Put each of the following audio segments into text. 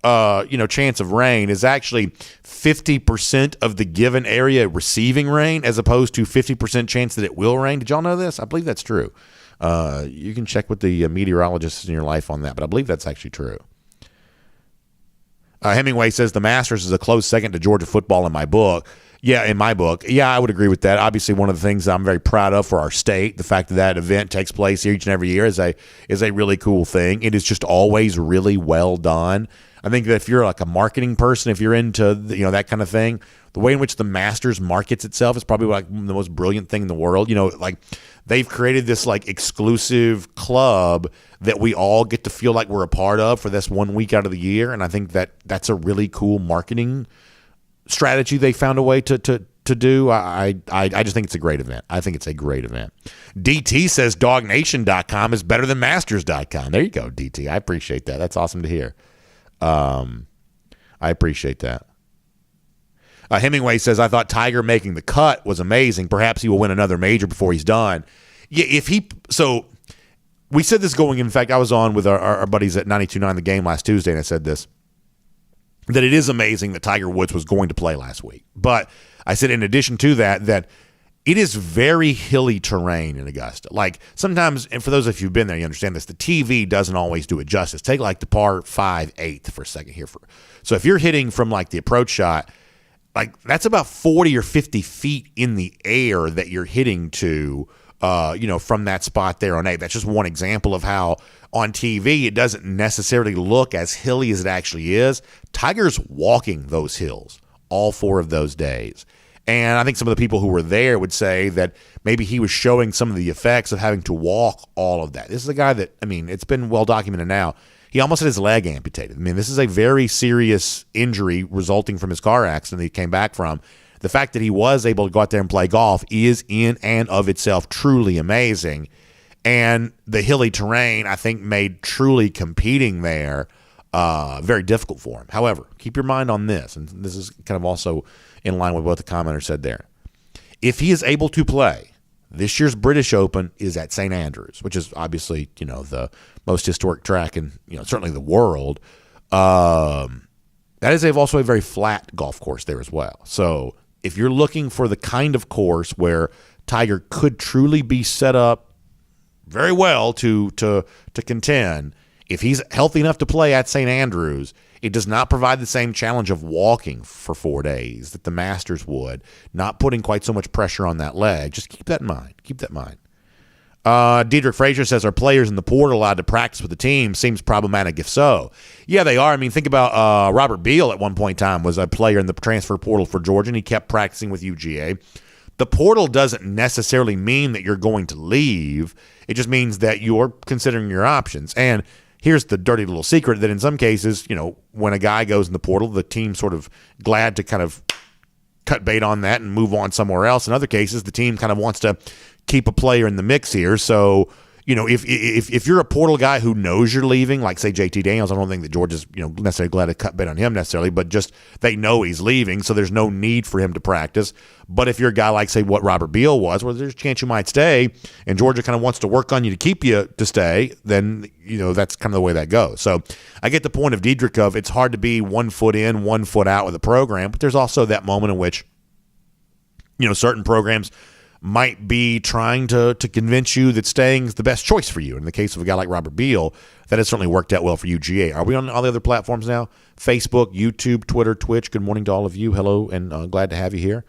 chance of rain is actually 50% of the given area receiving rain as opposed to 50% chance that it will rain. Did y'all know this? I believe that's true. You can check with the meteorologists in your life on that, but I believe that's actually true. Hemingway says the Masters is a close second to Georgia football in my book. Yeah, in my book. Yeah, I would agree with that. Obviously, one of the things I'm very proud of for our state, the fact that that event takes place each and every year is a really cool thing. It is just always really well done. I think that if you're like a marketing person, if you're into that kind of thing, the way in which the Masters markets itself is probably like the most brilliant thing in the world. Like they've created this like exclusive club that we all get to feel like we're a part of for this 1 week out of the year, and I think that that's a really cool marketing strategy they found a way to do. I just think it's a great event. I think it's a great event. DT says DawgNation.com is better than Masters.com. There you go, DT. I appreciate that. That's awesome to hear. I appreciate that. Hemingway says, I thought Tiger making the cut was amazing. Perhaps he will win another major before he's done. Yeah, so we said this going, in fact, I was on with our buddies at 92.9 The Game last Tuesday, and I said this, that it is amazing that Tiger Woods was going to play last week. But I said, in addition to that it is very hilly terrain in Augusta. Like sometimes, and for those of you who've been there, you understand this, the TV doesn't always do it justice. Take like the par 5 8th for a second here. So if you're hitting from like the approach shot, like that's about 40 or 50 feet in the air that you're hitting to, from that spot there on 8. That's just one example of how on TV it doesn't necessarily look as hilly as it actually is. Tiger's walking those hills all 4 of those days. And I think some of the people who were there would say that maybe he was showing some of the effects of having to walk all of that. This is a guy that, it's been well documented now. He almost had his leg amputated. This is a very serious injury resulting from his car accident that he came back from. The fact that he was able to go out there and play golf is in and of itself truly amazing. And the hilly terrain, I think, made truly competing there very difficult for him. However, keep your mind on this, and this is kind of also in line with what the commenter said there. If he is able to play, this year's British Open is at St. Andrews, which is obviously, the most historic track in, certainly the world. That is also a very flat golf course there as well. So if you're looking for the kind of course where Tiger could truly be set up very well to contend, if he's healthy enough to play at St. Andrews, it does not provide the same challenge of walking for 4 days that the Masters would, not putting quite so much pressure on that leg. Just keep that in mind. Keep that in mind. Diedrich Frazier says, are players in the portal allowed to practice with the team? Seems problematic if so. Yeah, they are. Think about Robert Beal at one point in time was a player in the transfer portal for Georgia, and he kept practicing with UGA. The portal doesn't necessarily mean that you're going to leave. It just means that you're considering your options. And here's the dirty little secret that in some cases, when a guy goes in the portal, the team's sort of glad to kind of cut bait on that and move on somewhere else. In other cases, the team kind of wants to keep a player in the mix here. So, if you're a portal guy who knows you're leaving, like say JT Daniels, I don't think that Georgia's necessarily glad to cut bait on him necessarily, but just they know he's leaving, so there's no need for him to practice. But if you're a guy like say what Robert Beal was, where there's a chance you might stay, and Georgia kind of wants to work on you to keep you to stay, then that's kind of the way that goes. So I get the point of Diedrich of it's hard to be 1 foot in, 1 foot out with a program, but there's also that moment in which certain programs might be trying to convince you that staying is the best choice for you. In the case of a guy like Robert Beal, that has certainly worked out well for UGA. Are we on all the other platforms now? Facebook, YouTube, Twitter, Twitch. Good morning to all of you. Hello, and glad to have you here.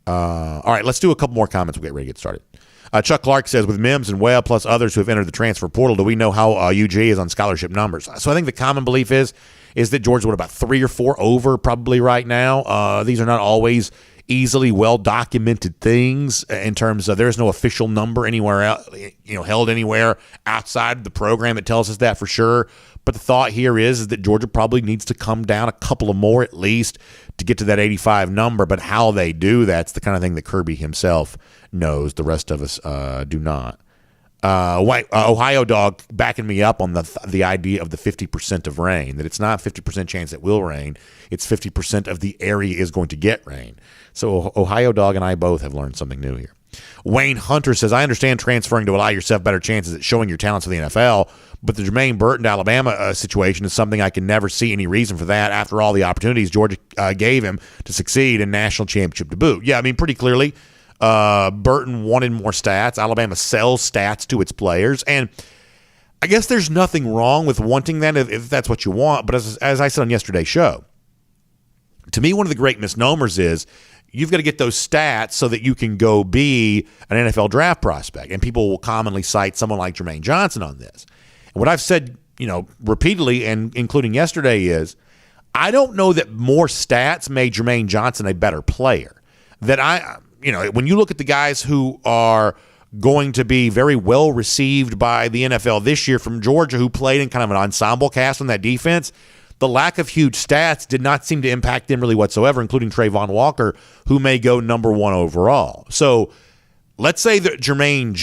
All right, let's do a couple more comments. We'll get ready to get started. Chuck Clark says, with Mims and Webb plus others who have entered the transfer portal, do we know how UGA is on scholarship numbers? So I think the common belief is that Georgia's about 3 or 4 over probably right now. These are not always easily well-documented things in terms of there's no official number anywhere else, held anywhere outside the program that tells us that for sure. But the thought here is that Georgia probably needs to come down a couple of more at least to get to that 85 number. But how they do that's the kind of thing that Kirby himself knows. The rest of us do not. Ohio Dog backing me up on the idea of the 50% of rain, that it's not 50% chance it will rain, it's 50% of the area is going to get rain. So Ohio Dog and I both have learned something new here. Wayne Hunter says, I understand transferring to allow yourself better chances at showing your talents in the NFL, but the Jermaine Burton to Alabama situation is something I can never see any reason for that after all the opportunities Georgia gave him to succeed in national championship debut. Yeah, I mean, pretty clearly, Burton wanted more stats. Alabama sells stats to its players, and I guess there's nothing wrong with wanting that if that's what you want, but as I said on yesterday's show, to me, one of the great misnomers is you've got to get those stats so that you can go be an NFL draft prospect. And people will commonly cite someone like Jermaine Johnson on this. And what I've said, repeatedly and including yesterday is I don't know that more stats made Jermaine Johnson a better player. That when you look at the guys who are going to be very well received by the NFL this year from Georgia, who played in kind of an ensemble cast on that defense, the lack of huge stats did not seem to impact them really whatsoever, including Trayvon Walker, who may go number 1 overall. So let's say that Jermaine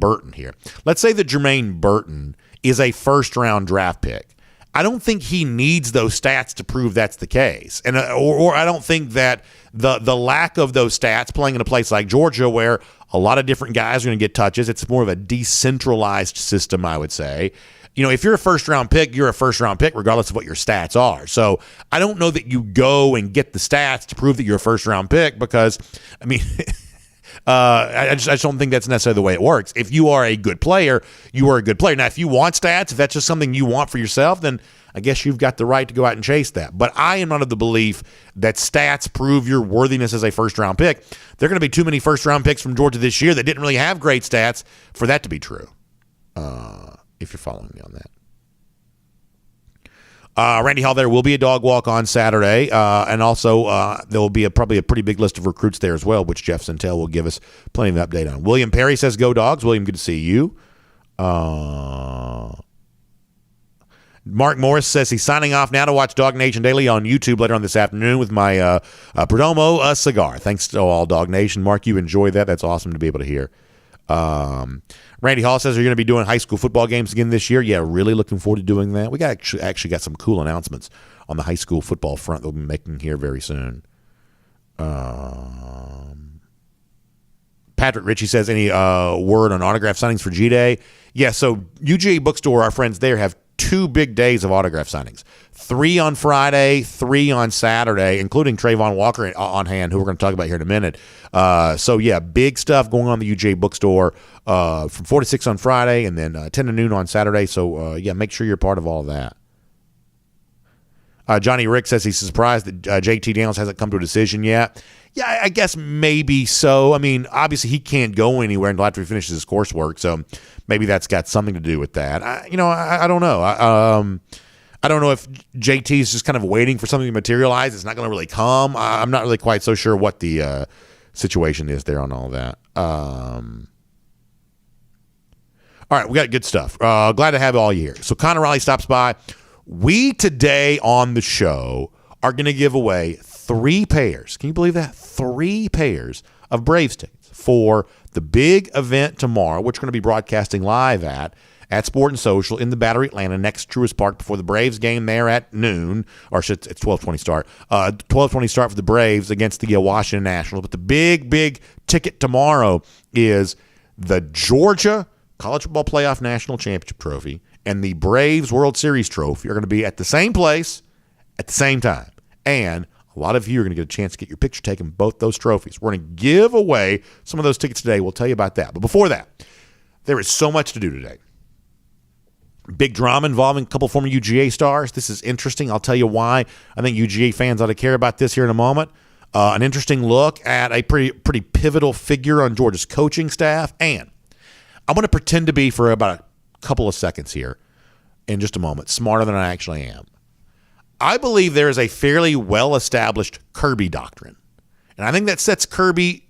Burton here. Let's say that Jermaine Burton is a first-round draft pick. I don't think he needs those stats to prove that's the case, and or I don't think that the lack of those stats playing in a place like Georgia, where a lot of different guys are going to get touches, it's more of a decentralized system, I would say. If you're a first-round pick, you're a first-round pick regardless of what your stats are. So I don't know that you go and get the stats to prove that you're a first-round pick because, I mean, I just don't think that's necessarily the way it works. If you are a good player, you are a good player. Now, if you want stats, if that's just something you want for yourself, then I guess you've got the right to go out and chase that. But I am not of the belief that stats prove your worthiness as a first-round pick. There are going to be too many first-round picks from Georgia this year that didn't really have great stats for that to be true. If you're following me on that. Randy Hall, there will be a dog walk on Saturday, and also there will be probably a pretty big list of recruits there as well, which Jeff Santel will give us plenty of update on. William Perry says, go Dogs. William, good to see you. Mark Morris says he's signing off now to watch DawgNation Daily on YouTube later on this afternoon with my Perdomo cigar. Thanks to all DawgNation. Mark, you enjoy that. That's awesome to be able to hear. Randy Hall says, are you going to be doing high school football games again this year? Yeah, really looking forward to doing that. We actually got some cool announcements on the high school football front that we'll be making here very soon. Patrick Ritchie says, any word on autograph signings for G-Day? Yeah, so UGA Bookstore, our friends there, have 2 big days of autograph signings. 3 on Friday, 3 on Saturday, including Trayvon Walker on hand, who we're going to talk about here in a minute. So, yeah, big stuff going on in the UGA Bookstore from 4 to 6 on Friday and then 10 to noon on Saturday. So, yeah, make sure you're part of all of that. Johnny Rick says he's surprised that JT Daniels hasn't come to a decision yet. Yeah, I guess maybe so. I mean, obviously he can't go anywhere until after he finishes his coursework, so maybe that's got something to do with that. I don't know. I don't know if JT is just kind of waiting for something to materialize. It's not going to really come. I'm not really quite so sure what the situation is there on all that. All right, we got good stuff. Glad to have all you here. So Connor Raleigh stops by. We today on the show are going to give away 3 pairs. Can you believe that? 3 pairs of Braves tickets for the big event tomorrow, which we're going to be broadcasting live at Sport and Social in the Battery Atlanta next Truist Park before the Braves game there at noon, or it's 12:20 start. 12:20 start for the Braves against the Washington Nationals. But the big ticket tomorrow is the Georgia College Football Playoff National Championship Trophy and the Braves World Series Trophy are going to be at the same place at the same time. And a lot of you are going to get a chance to get your picture taken both those trophies. We're going to give away some of those tickets today. We'll tell you about that. But before that, there is so much to do today. Big drama involving a couple former UGA stars. This is interesting. I'll tell you why I think UGA fans ought to care about this here in a moment. An interesting look at a pretty pivotal figure on Georgia's coaching staff. And I'm going to pretend to be, for about a couple of seconds here, in just a moment, smarter than I actually am. I believe there is a fairly well-established Kirby doctrine. And I think that sets Kirby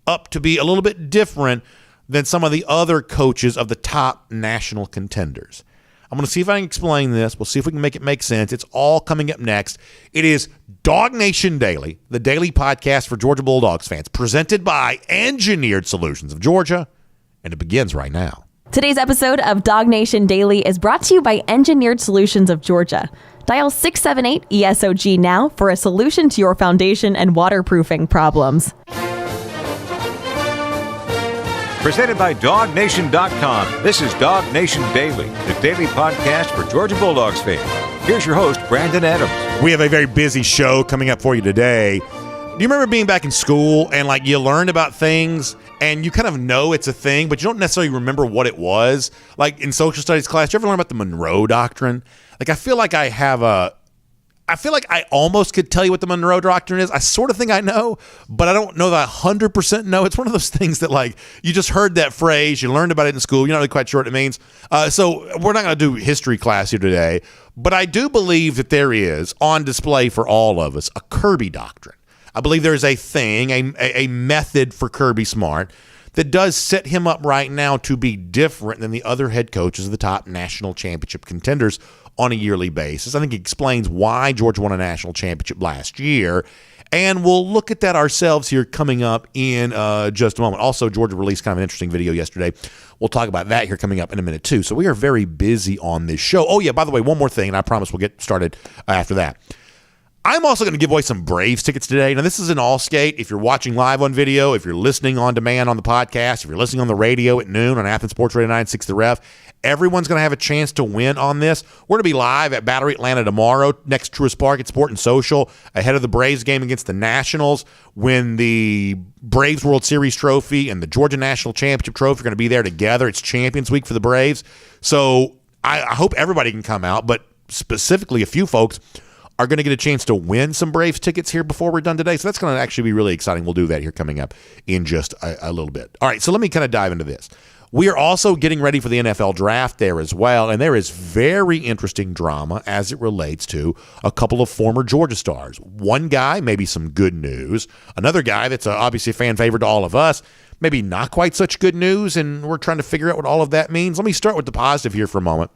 up to be a little bit different than some of the other coaches of the top national contenders. I'm going to see if I can explain this. We'll see if we can make it make sense. It's all coming up next. It is DawgNation Daily, the daily podcast for Georgia Bulldogs fans, presented by Engineered Solutions of Georgia, and it begins right now. Today's episode of DawgNation Daily is brought to you by Engineered Solutions of Georgia. Dial 678-ESOG now for a solution to your foundation and waterproofing problems. Presented by DawgNation.com. This is DawgNation Daily, the daily podcast for Georgia Bulldogs fans. Here's your host, Brandon Adams. We have a very busy show coming up for you today. Do you remember being back in school and like you learned about things and you kind of know it's a thing, but you don't necessarily remember what it was? Like in social studies class, you ever learn about the Monroe Doctrine? Like I feel like I feel like I almost could tell you what the Monroe Doctrine is. I sort of think I know, but I don't know that I 100% know. It's one of those things that like you just heard that phrase, you learned about it in school, you're not really quite sure what it means. So we're not going to do history class here today, but I do believe that there is on display for all of us a Kirby doctrine. I believe there is a thing, a method for Kirby Smart that does set him up right now to be different than the other head coaches of the top national championship contenders on a yearly basis. I think it explains why Georgia won a national championship last year, and we'll look at that ourselves here coming up in just a moment. Also, Georgia released kind of an interesting video yesterday. We'll talk about that here coming up in a minute, too. So we are very busy on this show. Oh, yeah, by the way, one more thing, and I promise we'll get started after that. I'm also going to give away some Braves tickets today. Now, this is an all-skate. If you're watching live on video, if you're listening on demand on the podcast, if you're listening on the radio at noon on Athens Sports Radio 96 The Ref, everyone's going to have a chance to win on this. We're going to be live at Battery Atlanta tomorrow, next Truist Park at Sport and Social, ahead of the Braves game against the Nationals, when the Braves World Series trophy and the Georgia National Championship trophy are going to be there together. It's Champions Week for the Braves. So I hope everybody can come out, but specifically a few folks are going to get a chance to win some Braves tickets here before we're done today. So that's going to actually be really exciting. We'll do that here coming up in just a little bit. All right, so let me kind of dive into this. We are also getting ready for the NFL draft there as well, and there is very interesting drama as it relates to a couple of former Georgia stars. One guy, maybe some good news. Another guy that's obviously a fan favorite to all of us, maybe not quite such good news, and we're trying to figure out what all of that means. Let me start with the positive here for a moment.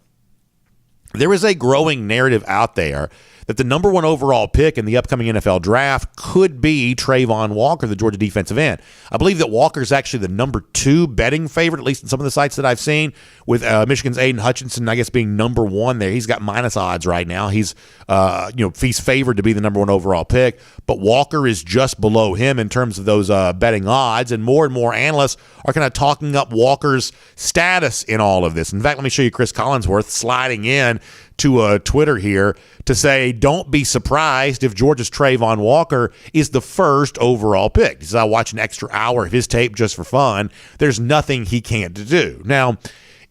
There is a growing narrative out there that the number one overall pick in the upcoming NFL draft could be Trayvon Walker, the Georgia defensive end. I believe that Walker is actually the number 2 betting favorite, at least in some of the sites that I've seen, with Michigan's Aiden Hutchinson, I guess, being number 1 there. He's got minus odds right now. He's favored to be the number 1 overall pick, but Walker is just below him in terms of those betting odds, and more analysts are kind of talking up Walker's status in all of this. In fact, let me show you Chris Collinsworth sliding in to Twitter here to say, don't be surprised if Georgia's Trayvon Walker is the first overall pick. He says, I watch an extra hour of his tape just for fun. There's nothing he can't do. Now,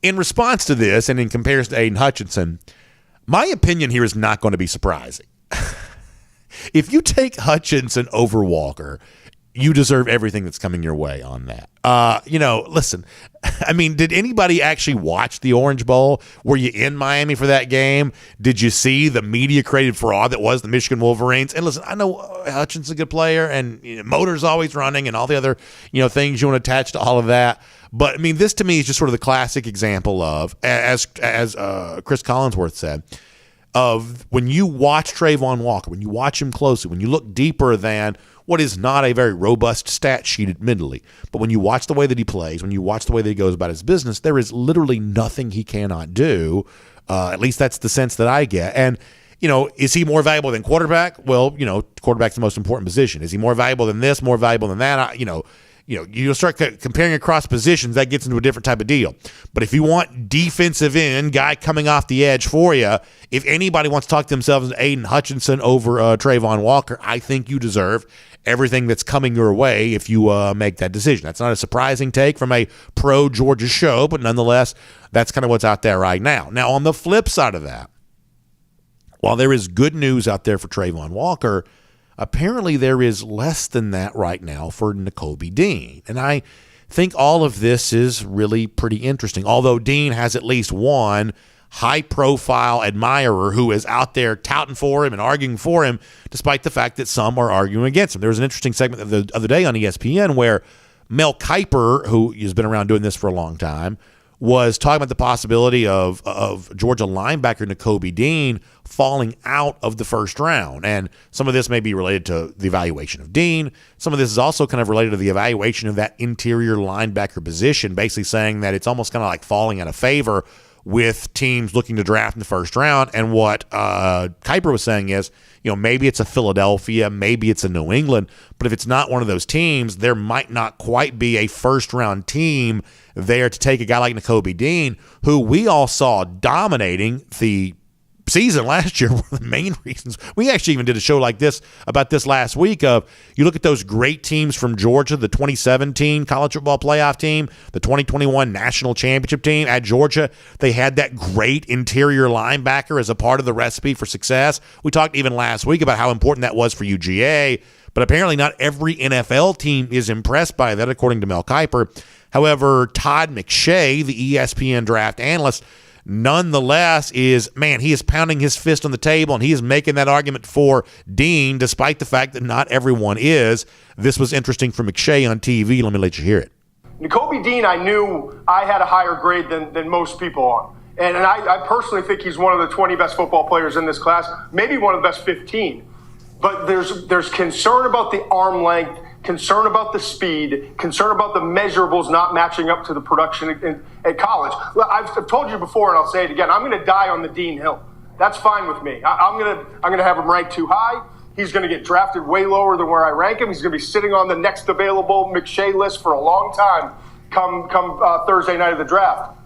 in response to this and in comparison to Aiden Hutchinson, my opinion here is not going to be surprising. If you take Hutchinson over Walker, you deserve everything that's coming your way on that. Listen, I mean, did anybody actually watch the Orange Bowl? Were you in Miami for that game? Did you see the media-created fraud that was the Michigan Wolverines? And listen, I know Hutchinson's a good player, and motor's always running, and all the other things you want to attach to all of that. But I mean, this to me is just sort of the classic example of, as Chris Collinsworth said, of when you watch Trayvon Walker, when you watch him closely, when you look deeper than what is not a very robust stat sheet, admittedly, but when you watch the way that he plays, when you watch the way that he goes about his business, there is literally nothing he cannot do. At least that's the sense that I get. And, is he more valuable than quarterback? Well, quarterback's the most important position. Is he more valuable than this, more valuable than that? You start comparing across positions, that gets into a different type of deal. But if you want defensive end, guy coming off the edge for you, if anybody wants to talk to themselves as Aiden Hutchinson over Trayvon Walker, I think you deserve everything that's coming your way if you make that decision. That's not a surprising take from a pro-Georgia show, but nonetheless, that's kind of what's out there right now. Now, on the flip side of that, while there is good news out there for Trayvon Walker, apparently there is less than that right now for Nakobi Dean. And I think all of this is really pretty interesting, although Dean has at least one high-profile admirer who is out there touting for him and arguing for him, despite the fact that some are arguing against him. There was an interesting segment the other day on ESPN where Mel Kiper, who has been around doing this for a long time, was talking about the possibility of Georgia linebacker Nakobi Dean falling out of the first round. And some of this may be related to the evaluation of Dean. Some of this is also kind of related to the evaluation of that interior linebacker position, basically saying that it's almost kind of like falling out of favor with teams looking to draft in the first round. And what Kuiper was saying is, maybe it's a Philadelphia, maybe it's a New England, but if it's not one of those teams, there might not quite be a first-round team there to take a guy like Nakobi Dean, who we all saw dominating the season last year. One of the main reasons we actually even did a show like this about this last week of, you look at those great teams from Georgia, the 2017 college football playoff team, the 2021 national championship team at Georgia. They had that great interior linebacker as a part of the recipe for success. We talked even last week about how important that was for UGA, but apparently not every NFL team is impressed by that, according to Mel Kiper. However, Todd McShay, the ESPN draft analyst, nonetheless he is pounding his fist on the table, and he is making that argument for Dean, despite the fact that not everyone is. This was interesting for McShay on TV. Let me let you hear it. Nakobi Dean, I knew I had a higher grade than most people on. And I personally think he's one of the 20 best football players in this class, maybe one of the best 15. But there's concern about the arm length, concern about the speed, concern about the measurables not matching up to the production at college. I've told you before, and I'll say it again, I'm going to die on the Dean Hill. That's fine with me. I'm going to have him ranked too high. He's going to get drafted way lower than where I rank him. He's going to be sitting on the next available McShay list for a long time come Thursday night of the draft.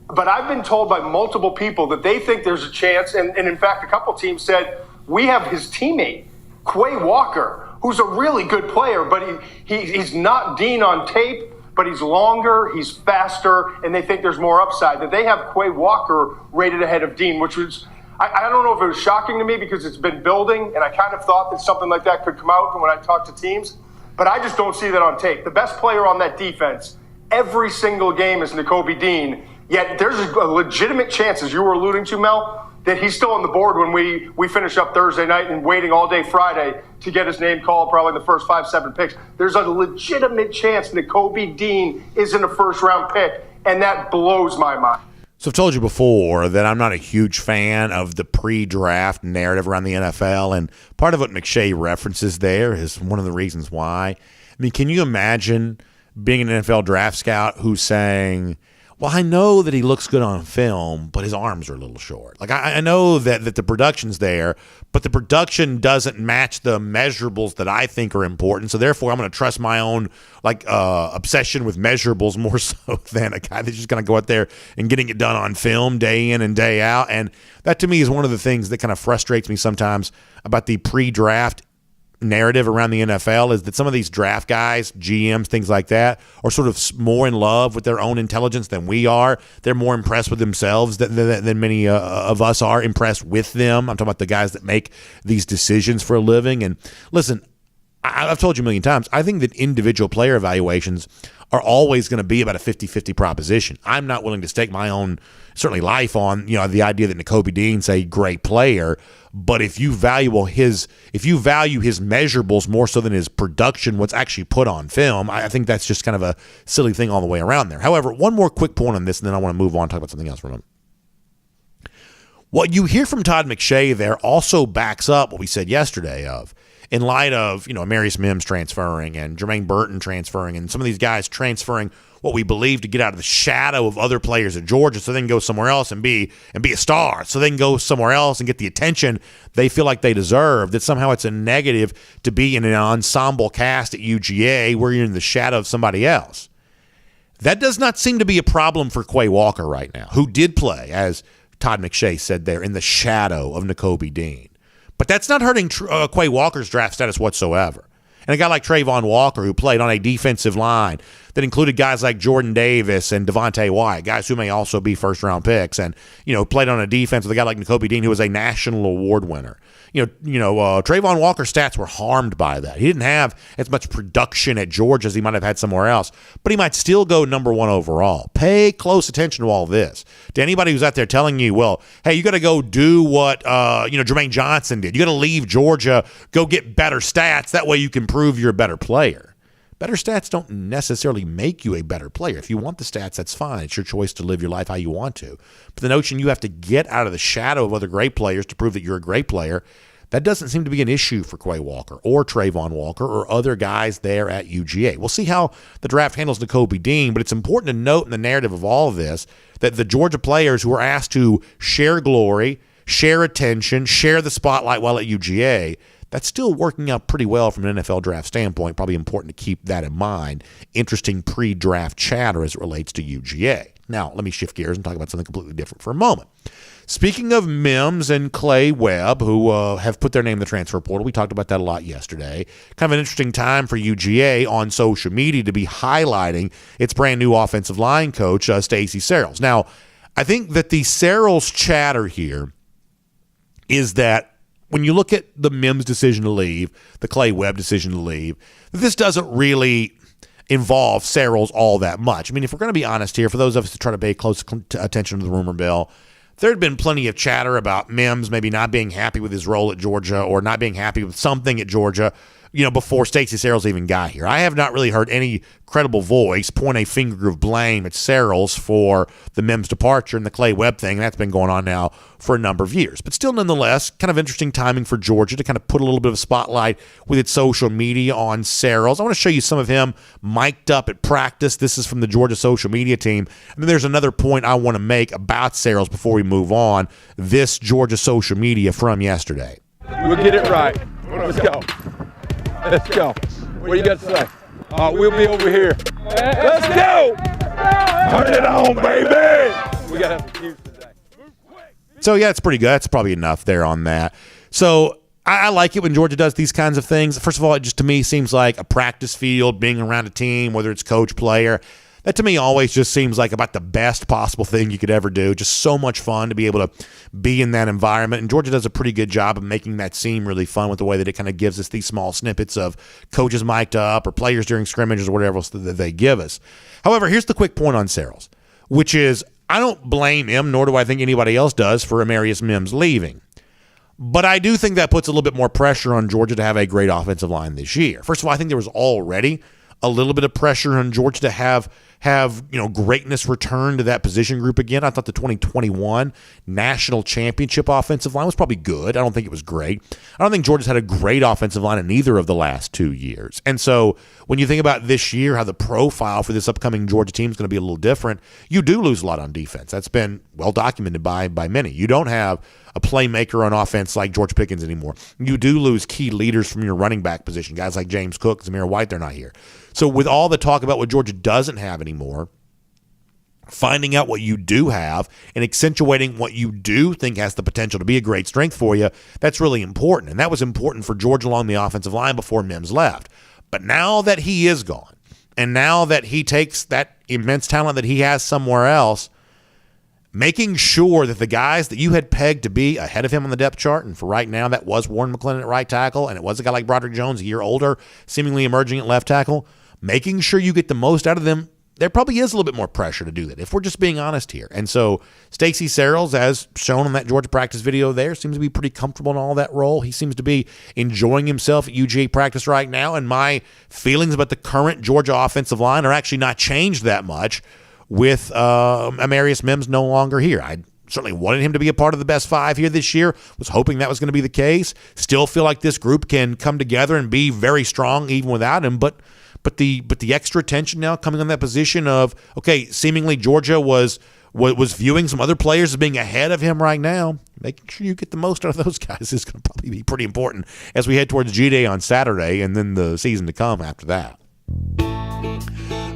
But I've been told by multiple people that they think there's a chance, and in fact, a couple teams said, we have his teammate, Quay Walker, who's a really good player, but he's not Dean on tape, but he's longer, he's faster, and they think there's more upside. That they have Quay Walker rated ahead of Dean, which was, I don't know if it was shocking to me because it's been building, and I kind of thought that something like that could come out when I talk to teams, but I just don't see that on tape. The best player on that defense, every single game, is Nakobi Dean, yet there's a legitimate chance, as you were alluding to, Mel, that he's still on the board when we finish up Thursday night and waiting all day Friday to get his name called, probably in the first 5-7 picks. There's a legitimate chance Nakobi Dean isn't a first-round pick, and that blows my mind. So I've told you before that I'm not a huge fan of the pre-draft narrative around the NFL, and part of what McShay references there is one of the reasons why. I mean, can you imagine being an NFL draft scout who's saying, well, I know that he looks good on film, but his arms are a little short. Like, I know that the production's there, but the production doesn't match the measurables that I think are important. So therefore, I'm going to trust my own obsession with measurables more so than a guy that's just going to go out there and getting it done on film day in and day out. And that to me is one of the things that kind of frustrates me sometimes about the pre-draft narrative around the NFL, is that some of these draft guys, GMs, things like that, are sort of more in love with their own intelligence than we are. They're more impressed with themselves than many of us are impressed with them. I'm talking about the guys that make these decisions for a living. And listen, I've told you a million times, I think that individual player evaluations are always going to be about a 50-50 proposition. I'm not willing to stake my own, certainly, life on the idea that Nakobi Dean's a great player. But if you value his measurables more so than his production, what's actually put on film, I think that's just kind of a silly thing all the way around there. However, one more quick point on this, and then I want to move on and talk about something else for a moment. What you hear from Todd McShay there also backs up what we said yesterday in light of, Amarius Mims transferring and Jermaine Burton transferring and some of these guys transferring what we believe to get out of the shadow of other players at Georgia so they can go somewhere else and be a star, so they can go somewhere else and get the attention they feel like they deserve, that somehow it's a negative to be in an ensemble cast at UGA where you're in the shadow of somebody else. That does not seem to be a problem for Quay Walker right now, who did play, as Todd McShay said there, in the shadow of Nakobi Dean. But that's not hurting Quay Walker's draft status whatsoever. And a guy like Trayvon Walker, who played on a defensive line that included guys like Jordan Davis and Devontae White, guys who may also be first-round picks, and played on a defense with a guy like Nakobi Dean, who was a national award winner. Trayvon Walker's stats were harmed by that. He didn't have as much production at Georgia as he might have had somewhere else, but he might still go number one overall. Pay close attention to all this. To anybody who's out there telling you, well, hey, you got to go do what Jermaine Johnson did. You got to leave Georgia, go get better stats. That way you can prove you're a better player. Better stats don't necessarily make you a better player. If you want the stats, that's fine. It's your choice to live your life how you want to. But the notion you have to get out of the shadow of other great players to prove that you're a great player, That doesn't seem to be an issue for Quay Walker or Trayvon Walker or other guys there at UGA. We'll see how the draft handles Nakobi Dean, but it's important to note in the narrative of all of this that the Georgia players who are asked to share glory, share attention, share the spotlight while at UGA, that's still working out pretty well from an NFL draft standpoint. Probably important to keep that in mind. Interesting pre-draft chatter as it relates to UGA. Now, let me shift gears and talk about something completely different for a moment. Speaking of Mims and Clay Webb, who have put their name in the transfer portal, we talked about that a lot yesterday. Kind of an interesting time for UGA on social media to be highlighting its brand new offensive line coach, Stacey Searels. Now, I think that the Searels chatter here is that when you look at the Mims decision to leave, the Clay Webb decision to leave, this doesn't really involve Searels all that much. I mean, if we're going to be honest here, for those of us who try to pay close attention to the rumor mill, there had been plenty of chatter about Mims maybe not being happy with his role at Georgia or not being happy with something at Georgia, before Stacey Searels even got here. I have not really heard any credible voice point a finger of blame at Searels for the Mims departure and the Clay Webb thing. That's been going on now for a number of years. But still, nonetheless, kind of interesting timing for Georgia to kind of put a little bit of a spotlight with its social media on Searels. I want to show you some of him mic'd up at practice. This is from the Georgia social media team. And then there's another point I want to make about Searels before we move on. This Georgia social media from yesterday. We'll get it right. Let's go. Let's go. What do you got to say? We'll be over here. Let's go! Turn it on, baby! We got to have some cues today. So, yeah, it's pretty good. That's probably enough there on that. So, I like it when Georgia does these kinds of things. First of all, it just to me seems like a practice field, being around a team, whether it's coach, player. That to me always just seems like about the best possible thing you could ever do. Just so much fun to be able to be in that environment. And Georgia does a pretty good job of making that seem really fun with the way that it kind of gives us these small snippets of coaches mic'd up or players during scrimmages or whatever else that they give us. However, here's the quick point on Searels, which is I don't blame him, nor do I think anybody else does, for Amarius Mims leaving. But I do think that puts a little bit more pressure on Georgia to have a great offensive line this year. First of all, I think there was already a little bit of pressure on Georgia to have greatness return to that position group again. I thought the 2021 national championship offensive line was probably good. I don't think it was great. I don't think Georgia's had a great offensive line in either of the last 2 years. And so when you think about this year, how the profile for this upcoming Georgia team is going to be a little different, you do lose a lot on defense. That's been well documented by many. You don't have a playmaker on offense like George Pickens anymore. You do lose key leaders from your running back position, guys like James Cook, Zamir White, they're not here. So with all the talk about what Georgia doesn't have anymore, finding out what you do have and accentuating what you do think has the potential to be a great strength for you, that's really important. And that was important for Georgia along the offensive line before Mims left. But now that he is gone, and now that he takes that immense talent that he has somewhere else, making sure that the guys that you had pegged to be ahead of him on the depth chart, and for right now that was Warren McClendon at right tackle, and it was a guy like Broderick Jones, a year older, seemingly emerging at left tackle, making sure you get the most out of them, there probably is a little bit more pressure to do that, if we're just being honest here. And so Stacey Searels, as shown in that Georgia practice video there, seems to be pretty comfortable in all that role. He seems to be enjoying himself at UGA practice right now, and my feelings about the current Georgia offensive line are actually not changed that much with Amarius Mims no longer here. I certainly wanted him to be a part of the best five here this year, was hoping that was going to be the case. Still feel like this group can come together and be very strong even without him, but the extra attention now coming on that position of, okay, seemingly Georgia was viewing some other players as being ahead of him right now. Making sure you get the most out of those guys is going to probably be pretty important as we head towards G-Day on Saturday and then the season to come after that.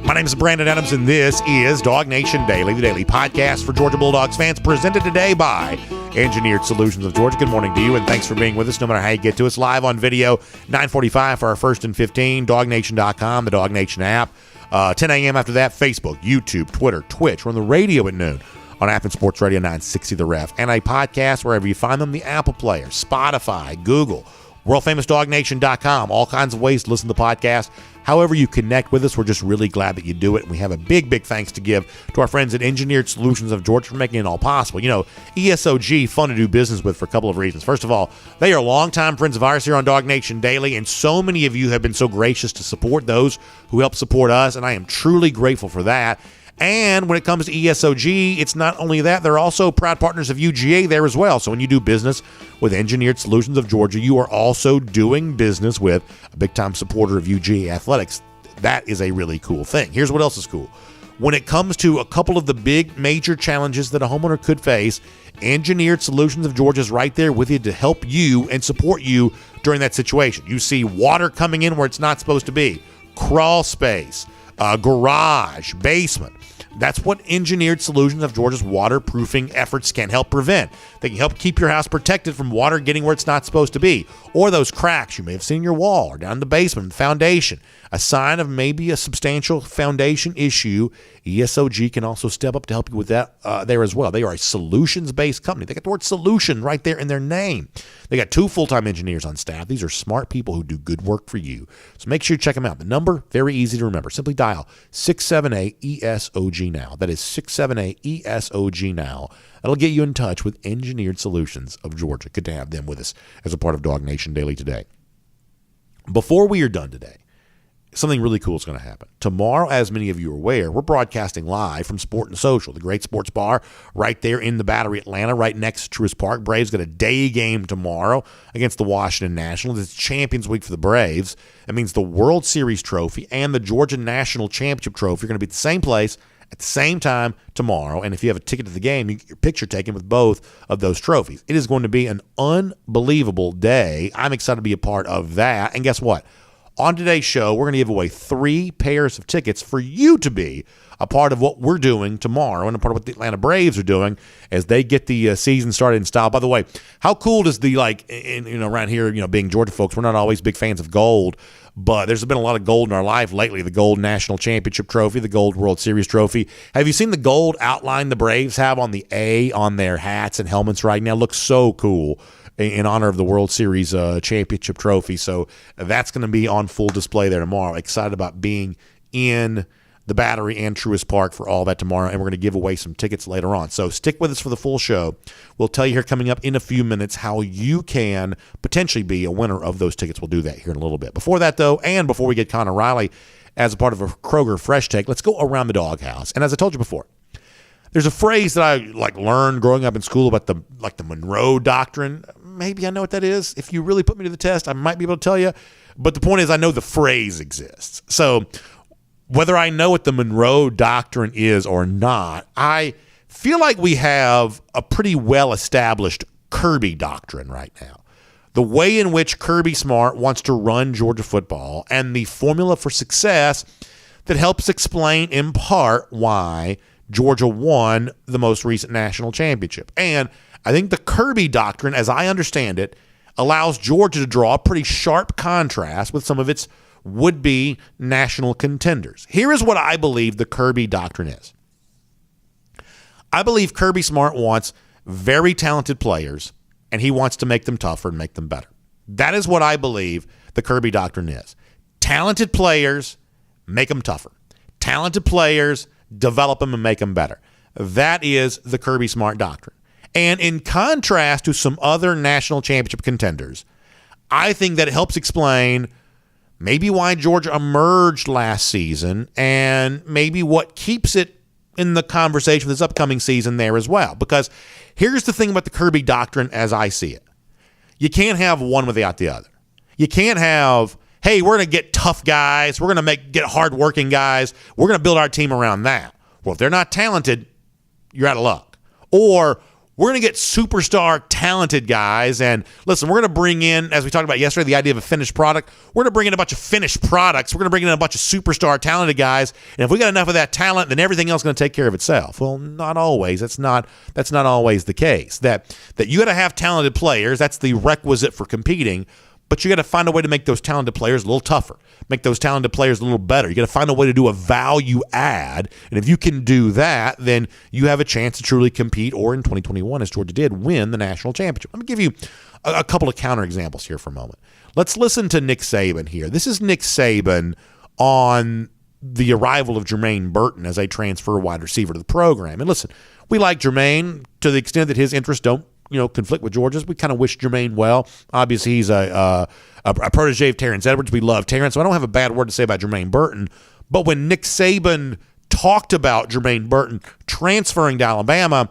My name is Brandon Adams, and this is DawgNation Daily, the daily podcast for Georgia Bulldogs fans, presented today by Engineered Solutions of Georgia. Good morning to you, and thanks for being with us, no matter how you get to us. Live on video, 9:45 for our first and 15, DawgNation.com, the DawgNation app. 10 a.m. after that, Facebook, YouTube, Twitter, Twitch. We're on the radio at noon on Athens Sports Radio 960 The Ref, and a podcast wherever you find them, the Apple Player, Spotify, Google, world-famous DawgNation.com, all kinds of ways to listen to the podcast. However you connect with us, we're just really glad that you do it. And we have a big, big thanks to give to our friends at Engineered Solutions of Georgia for making it all possible. You know, ESOG, fun to do business with for a couple of reasons. First of all, they are longtime friends of ours here on DawgNation Daily, and so many of you have been so gracious to support those who help support us, and I am truly grateful for that. And when it comes to ESOG, it's not only that, they're also proud partners of UGA there as well. So when you do business with Engineered Solutions of Georgia, you are also doing business with a big-time supporter of UGA athletics. That is a really cool thing. Here's what else is cool. When it comes to a couple of the big major challenges that a homeowner could face, Engineered Solutions of Georgia is right there with you to help you and support you during that situation. You see water coming in where it's not supposed to be, crawl space, garage, basement. That's what Engineered Solutions of Georgia's waterproofing efforts can help prevent. They can help keep your house protected from water getting where it's not supposed to be, or those cracks you may have seen in your wall or down in the basement, the foundation, a sign of maybe a substantial foundation issue. ESOG can also step up to help you with that there as well. They are a solutions-based company. They got the word solution right there in their name. They got 2 full-time engineers on staff. These are smart people who do good work for you. So make sure you check them out. The number, very easy to remember. Simply dial 678-ESOG now. That is 678-ESOG now. That'll get you in touch with Engineered Solutions of Georgia. Good to have them with us as a part of DawgNation Daily today. Before we are done today, something really cool is going to happen. Tomorrow, as many of you are aware, we're broadcasting live from Sport and Social, the great sports bar right there in the Battery, Atlanta, right next to Truist Park. Braves got a day game tomorrow against the Washington Nationals. It's Champions Week for the Braves. That means the World Series trophy and the Georgia National Championship trophy are going to be at the same place at the same time tomorrow. And if you have a ticket to the game, you get your picture taken with both of those trophies. It is going to be an unbelievable day. I'm excited to be a part of that. And guess what? On today's show, we're going to give away 3 pairs of tickets for you to be a part of what we're doing tomorrow and a part of what the Atlanta Braves are doing as they get the season started in style. By the way, how cool does the, around here, being Georgia folks, we're not always big fans of gold, but there's been a lot of gold in our life lately. The gold National Championship trophy, the gold World Series trophy. Have you seen the gold outline the Braves have on the A on their hats and helmets right now? Looks so cool in honor of the World Series championship trophy. So that's going to be on full display there tomorrow. Excited about being in the Battery and Truist Park for all that tomorrow, and we're going to give away some tickets later on. So stick with us for the full show. We'll tell you here coming up in a few minutes how you can potentially be a winner of those tickets. We'll do that here in a little bit. Before that, though, and before we get Connor Riley as a part of a Kroger Fresh Take, let's go around the doghouse. And as I told you before, there's a phrase that I learned growing up in school about the Monroe Doctrine. Maybe I know what that is. If you really put me to the test, I might be able to tell you. But the point is, I know the phrase exists. So whether I know what the Monroe Doctrine is or not, I feel like we have a pretty well-established Kirby doctrine right now. The way in which Kirby Smart wants to run Georgia football and the formula for success that helps explain in part why Georgia won the most recent national championship. And I think the Kirby doctrine, as I understand it, allows Georgia to draw a pretty sharp contrast with some of its would-be national contenders. Here is what I believe the Kirby doctrine is. I believe Kirby Smart wants very talented players, and he wants to make them tougher and make them better. That is what I believe the Kirby doctrine is. Talented players, make them tougher. Talented players, develop them and make them better. That is the Kirby Smart doctrine. And in contrast to some other national championship contenders, I think that it helps explain maybe why Georgia emerged last season and maybe what keeps it in the conversation for this upcoming season there as well. Because here's the thing about the Kirby doctrine as I see it. You can't have one without the other. You can't have, hey, we're going to get tough guys. We're going to get hardworking guys. We're going to build our team around that. Well, if they're not talented, you're out of luck. Or we're going to get superstar talented guys. And listen, we're going to bring in, as we talked about yesterday, the idea of a finished product. We're going to bring in a bunch of finished products. We're going to bring in a bunch of superstar talented guys. And if we got enough of that talent, then everything else is going to take care of itself. Well, not always. That's not always the case. That you got to have talented players. That's the requisite for competing. But you got to find a way to make those talented players a little tougher, make those talented players a little better. You got to find a way to do a value add. And if you can do that, then you have a chance to truly compete, or in 2021, as Georgia did, win the national championship. Let me give you a couple of counterexamples here for a moment. Let's listen to Nick Saban here. This is Nick Saban on the arrival of Jermaine Burton as a transfer wide receiver to the program. And listen, we like Jermaine to the extent that his interests don't conflict with Georgia's. We kind of wish Jermaine well. Obviously, he's a protege of Terrence Edwards. We love Terrence, so I don't have a bad word to say about Jermaine Burton. But when Nick Saban talked about Jermaine Burton transferring to Alabama,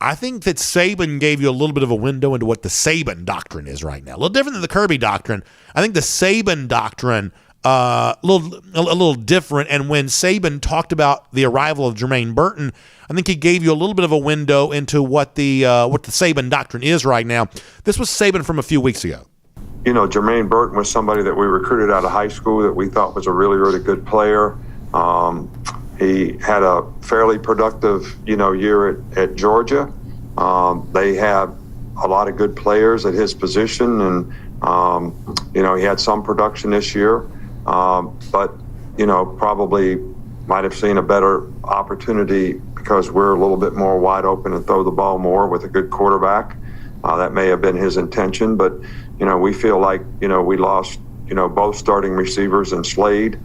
I think that Saban gave you a little bit of a window into what the Saban doctrine is right now. A little different than the Kirby doctrine. I think the Saban doctrine a little different. And when Saban talked about the arrival of Jermaine Burton, I think he gave you a little bit of a window into what the Saban doctrine is right now. This was Saban from a few weeks ago. You know, Jermaine Burton was somebody that we recruited out of high school that we thought was a really, really good player. He had a fairly productive, year at Georgia. They have a lot of good players at his position, and he had some production this year, but probably might have seen a better opportunity because we're a little bit more wide open and throw the ball more with a good quarterback. That may have been his intention, but we feel like we lost both starting receivers and Slade.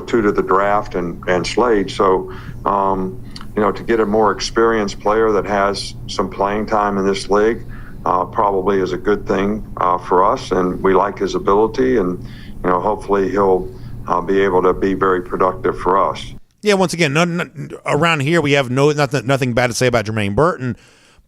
Two to the draft and Slade. So, to get a more experienced player that has some playing time in this league probably is a good thing for us. And we like his ability, and, hopefully he'll be able to be very productive for us. Yeah, once again, around here we have nothing bad to say about Jermaine Burton,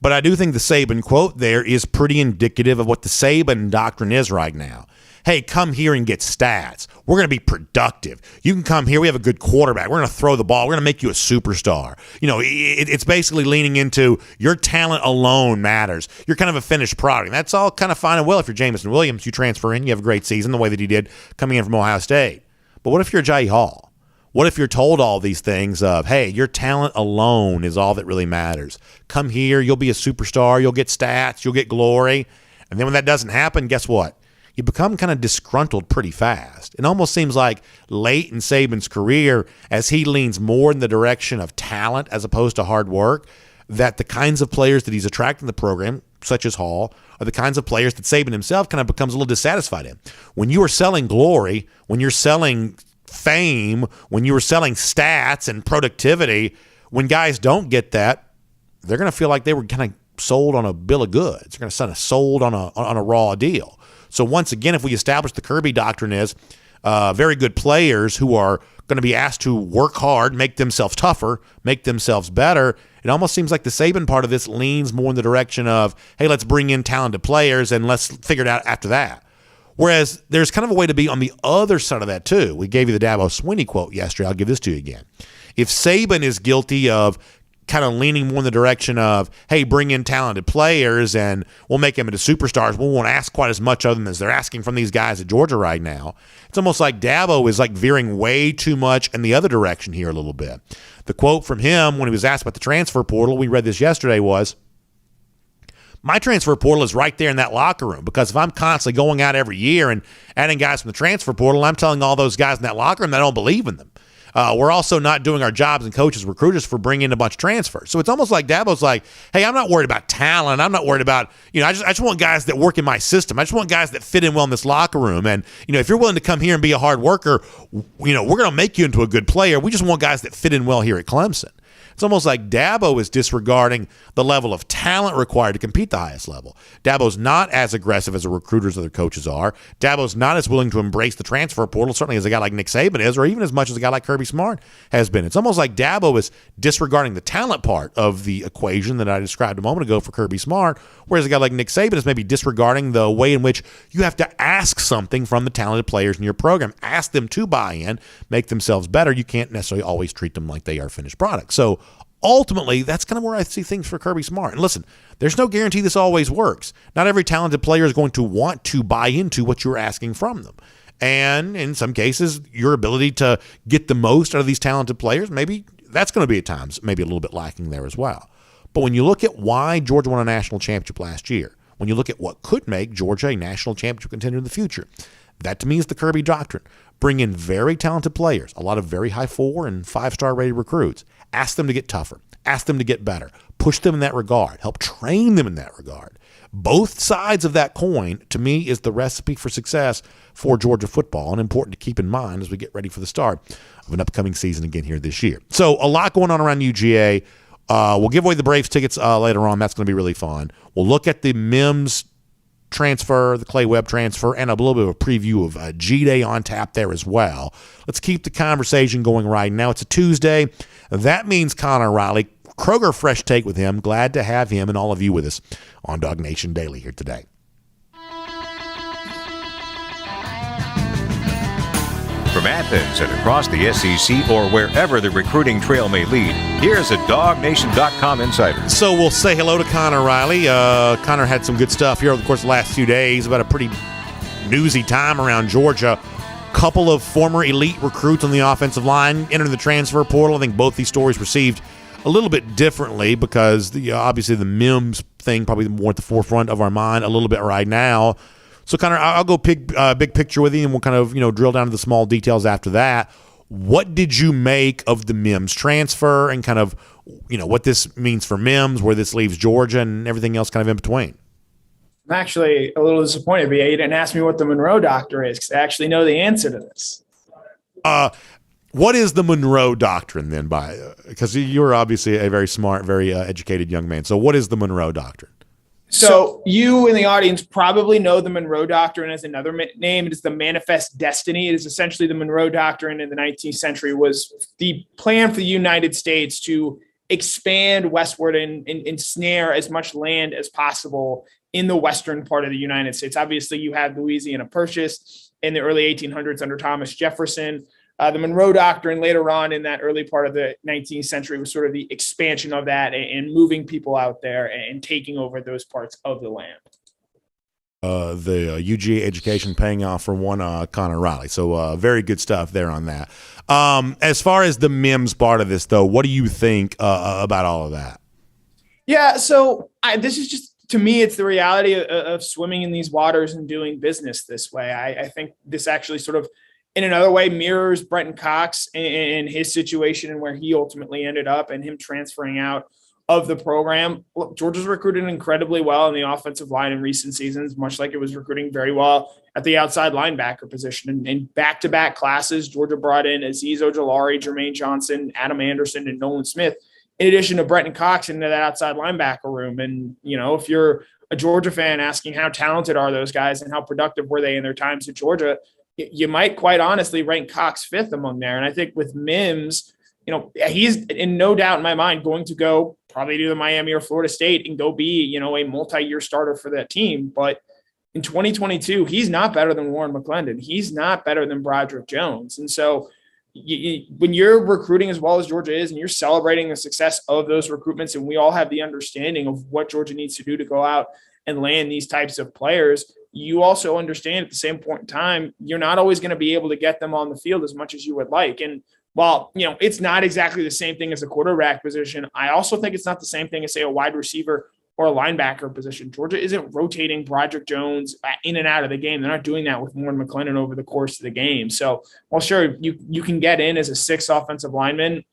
but I do think the Saban quote there is pretty indicative of what the Saban doctrine is right now. Hey, come here and get stats. We're going to be productive. You can come here. We have a good quarterback. We're going to throw the ball. We're going to make you a superstar. It's basically leaning into your talent alone matters. You're kind of a finished product. And that's all kind of fine and well if you're Jamison Williams. You transfer in. You have a great season the way that he did coming in from Ohio State. But what if you're Jai Hall? What if you're told all these things of, hey, your talent alone is all that really matters. Come here. You'll be a superstar. You'll get stats. You'll get glory. And then when that doesn't happen, guess what? You become kind of disgruntled pretty fast. It almost seems like late in Saban's career, as he leans more in the direction of talent as opposed to hard work, that the kinds of players that he's attracting the program, such as Hall, are the kinds of players that Saban himself kind of becomes a little dissatisfied in. When you are selling glory, when you're selling fame, when you are selling stats and productivity, when guys don't get that, they're going to feel like they were kind of sold on a bill of goods. They're going to sound sold on a raw deal. So once again, if we establish the Kirby doctrine is very good players who are going to be asked to work hard, make themselves tougher, make themselves better, it almost seems like the Saban part of this leans more in the direction of, hey, let's bring in talented players and let's figure it out after that. Whereas there's kind of a way to be on the other side of that too. We gave you the Dabo Swinney quote yesterday. I'll give this to you again. If Saban is guilty of kind of leaning more in the direction of, hey, bring in talented players and we'll make them into superstars. We won't ask quite as much of them as they're asking from these guys at Georgia right now. It's almost like Dabo is like veering way too much in the other direction here a little bit. The quote from him when he was asked about the transfer portal, we read this yesterday, was, my transfer portal is right there in that locker room, because if I'm constantly going out every year and adding guys from the transfer portal, I'm telling all those guys in that locker room that I don't believe in them. We're also not doing our jobs and coaches, recruiters for bringing in a bunch of transfers. So it's almost like Dabo's like, hey, I'm not worried about talent. I'm not worried about, I just want guys that work in my system. I just want guys that fit in well in this locker room. And, if you're willing to come here and be a hard worker, we're going to make you into a good player. We just want guys that fit in well here at Clemson. It's almost like Dabo is disregarding the level of talent required to compete the highest level. Dabo's not as aggressive as the recruiters other coaches are. Dabo's not as willing to embrace the transfer portal, certainly as a guy like Nick Saban is, or even as much as a guy like Kirby Smart has been. It's almost like Dabo is disregarding the talent part of the equation that I described a moment ago for Kirby Smart, whereas a guy like Nick Saban is maybe disregarding the way in which you have to ask something from the talented players in your program. Ask them to buy in, make themselves better. You can't necessarily always treat them like they are finished products. So ultimately, that's kind of where I see things for Kirby Smart. And listen, there's no guarantee this always works. Not every talented player is going to want to buy into what you're asking from them. And in some cases, your ability to get the most out of these talented players, maybe that's going to be at times maybe a little bit lacking there as well. But when you look at why Georgia won a national championship last year, when you look at what could make Georgia a national championship contender in the future, that to me is the Kirby doctrine. Bring in very talented players, a lot of very high 4- and 5-star rated recruits. Ask them to get tougher. Ask them to get better. Push them in that regard. Help train them in that regard. Both sides of that coin, to me, is the recipe for success for Georgia football, and important to keep in mind as we get ready for the start of an upcoming season again here this year. So a lot going on around UGA. We'll give away the Braves tickets later on. That's going to be really fun. We'll look at the Mims transfer, the Clay Webb transfer, and a little bit of a preview of G-Day on tap there as well. Let's keep the conversation going right now. It's a Tuesday. That means Connor Riley. Kroger Fresh Take with him. Glad to have him and all of you with us on DawgNation Daily here today. From Athens and across the SEC or wherever the recruiting trail may lead, here's a DawgNation.com insider. So we'll say hello to Connor Riley. Connor had some good stuff here over the course of the last few days about a pretty newsy time around Georgia. Couple of former elite recruits on the offensive line entered the transfer portal. I think both these stories received a little bit differently because obviously the Mims thing probably more at the forefront of our mind a little bit right now. So, Connor, I'll go big picture with you, and we'll kind of drill down to the small details after that. What did you make of the Mims transfer, and kind of what this means for Mims, where this leaves Georgia, and everything else kind of in between? I'm actually a little disappointed, but you didn't ask me what the Monroe Doctrine is, because I actually know the answer to this. What is the Monroe Doctrine then? Because you're obviously a very smart, very educated young man. So, what is the Monroe Doctrine? So you in the audience probably know the Monroe Doctrine as another name. It is the Manifest Destiny. It is essentially the Monroe Doctrine in the 19th century was the plan for the United States to expand westward and ensnare as much land as possible in the western part of the United States. Obviously, you had Louisiana Purchase in the early 1800s under Thomas Jefferson. The Monroe Doctrine later on in that early part of the 19th century was sort of the expansion of that and moving people out there and taking over those parts of the land. The UGA education paying off for one Connor Riley. So very good stuff there on that. As far as the Mims part of this, though, what do you think about all of that? Yeah, so this is just, to me, it's the reality of swimming in these waters and doing business this way. I think this actually sort of, in another way, mirrors Brenton Cox and his situation and where he ultimately ended up and him transferring out of the program. Look, Georgia's recruited incredibly well in the offensive line in recent seasons, much like it was recruiting very well at the outside linebacker position. And in back-to-back classes, Georgia brought in Azeez Ojulari, Jermaine Johnson, Adam Anderson, and Nolan Smith, in addition to Brenton Cox into that outside linebacker room. And, if you're a Georgia fan asking how talented are those guys and how productive were they in their times at Georgia, you might quite honestly rank Cox fifth among there. And I think with Mims, he's in no doubt in my mind going to go probably to the Miami or Florida State and go be, a multi-year starter for that team. But in 2022, he's not better than Warren McClendon. He's not better than Broderick Jones. And so when you're recruiting as well as Georgia is, and you're celebrating the success of those recruitments, and we all have the understanding of what Georgia needs to do to go out and land these types of players, you also understand at the same point in time, you're not always going to be able to get them on the field as much as you would like. And while, it's not exactly the same thing as a quarterback position, I also think it's not the same thing as, say, a wide receiver or a linebacker position. Georgia isn't rotating Broderick Jones in and out of the game. They're not doing that with Warren McClendon over the course of the game. So, well, sure, you can get in as a sixth offensive lineman.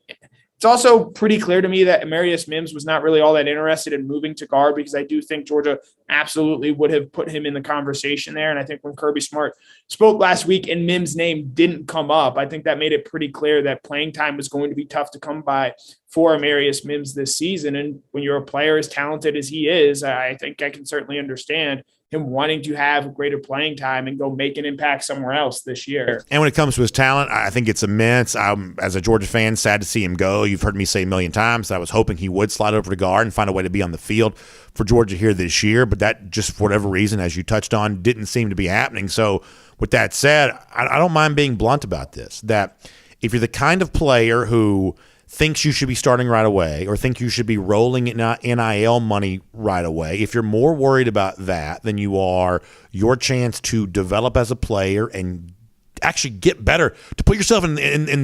It's also pretty clear to me that Amarius Mims was not really all that interested in moving to guard, because I do think Georgia absolutely would have put him in the conversation there. And I think when Kirby Smart spoke last week and Mims' name didn't come up, I think that made it pretty clear that playing time was going to be tough to come by for Amarius Mims this season. And when you're a player as talented as he is, I think I can certainly understand him wanting to have greater playing time and go make an impact somewhere else this year. And when it comes to his talent, I think it's immense. I'm, as a Georgia fan, sad to see him go. You've heard me say a million times that I was hoping he would slide over to guard and find a way to be on the field for Georgia here this year, but that just for whatever reason, as you touched on, didn't seem to be happening. So with that said, I don't mind being blunt about this, that if you're the kind of player who thinks you should be starting right away or think you should be rolling in NIL money right away, if you're more worried about that than you are your chance to develop as a player and actually get better, to put yourself in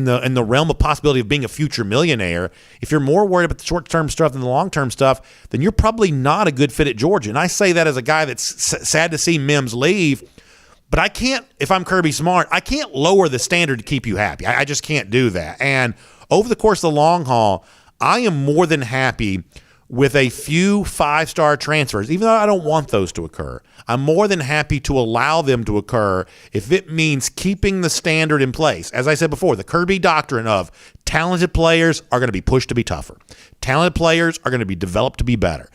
the realm of possibility of being a future millionaire, if you're more worried about the short-term stuff than the long-term stuff, then you're probably not a good fit at Georgia. And I say that as a guy that's sad to see Mims leave, but I can't, if I'm Kirby Smart, I can't lower the standard to keep you happy. I just can't do that. And over the course of the long haul, I am more than happy with a few five-star transfers, even though I don't want those to occur. I'm more than happy to allow them to occur if it means keeping the standard in place. As I said before, the Kirby doctrine of talented players are going to be pushed to be tougher. Talented players are going to be developed to be better.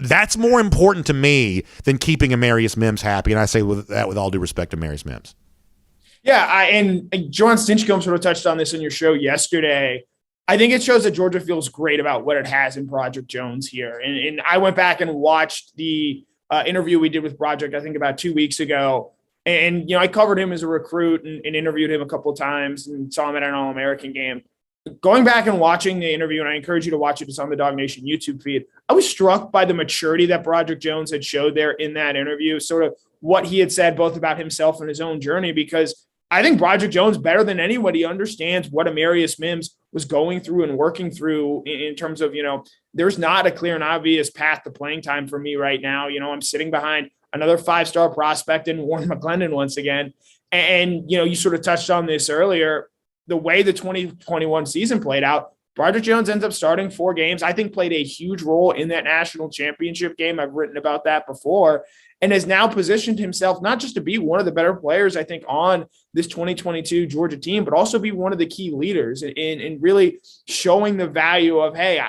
That's more important to me than keeping Amarius Mims happy. And I say that with all due respect to Amarius Mims. Yeah, and John Stinchcomb sort of touched on this on your show yesterday. I think it shows that Georgia feels great about what it has in Broderick Jones here. And I went back and watched the interview we did with Broderick, I think about 2 weeks ago. And, I covered him as a recruit and interviewed him a couple of times and saw him at an All-American game. Going back and watching the interview, and I encourage you to watch it, it's on the DawgNation YouTube feed, I was struck by the maturity that Broderick Jones had showed there in that interview, sort of what he had said both about himself and his own journey, because I think Broderick Jones, better than anybody, understands what Amarius Mims was going through and working through in terms of, there's not a clear and obvious path to playing time for me right now. I'm sitting behind another 5-star prospect in Warren McClendon once again. And you sort of touched on this earlier, the way the 2021 season played out, Broderick Jones ends up starting 4 games, I think played a huge role in that national championship game. I've written about that before, and has now positioned himself not just to be one of the better players, I think, on this 2022 Georgia team, but also be one of the key leaders in really showing the value of, hey,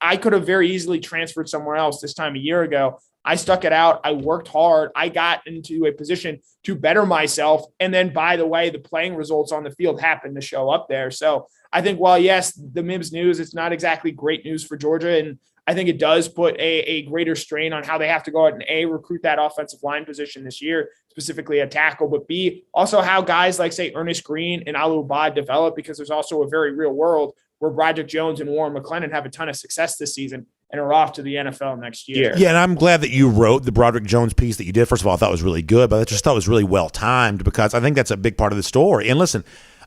I could have very easily transferred somewhere else this time a year ago. I stuck it out. I worked hard. I got into a position to better myself. And then, by the way, the playing results on the field happened to show up there. So I think, while, yes, the Mims news, it's not exactly great news for Georgia. And I think it does put a greater strain on how they have to go out and A, recruit that offensive line position this year, specifically a tackle, but B, also how guys like, say, Ernest Green and Alu Abad develop, because there's also a very real world where Broderick Jones and Warren McClendon have a ton of success this season and are off to the NFL next year. Yeah, and I'm glad that you wrote the Broderick Jones piece that you did. First of all, I thought it was really good, but I just thought it was really well-timed, because I think that's a big part of the story. And listen,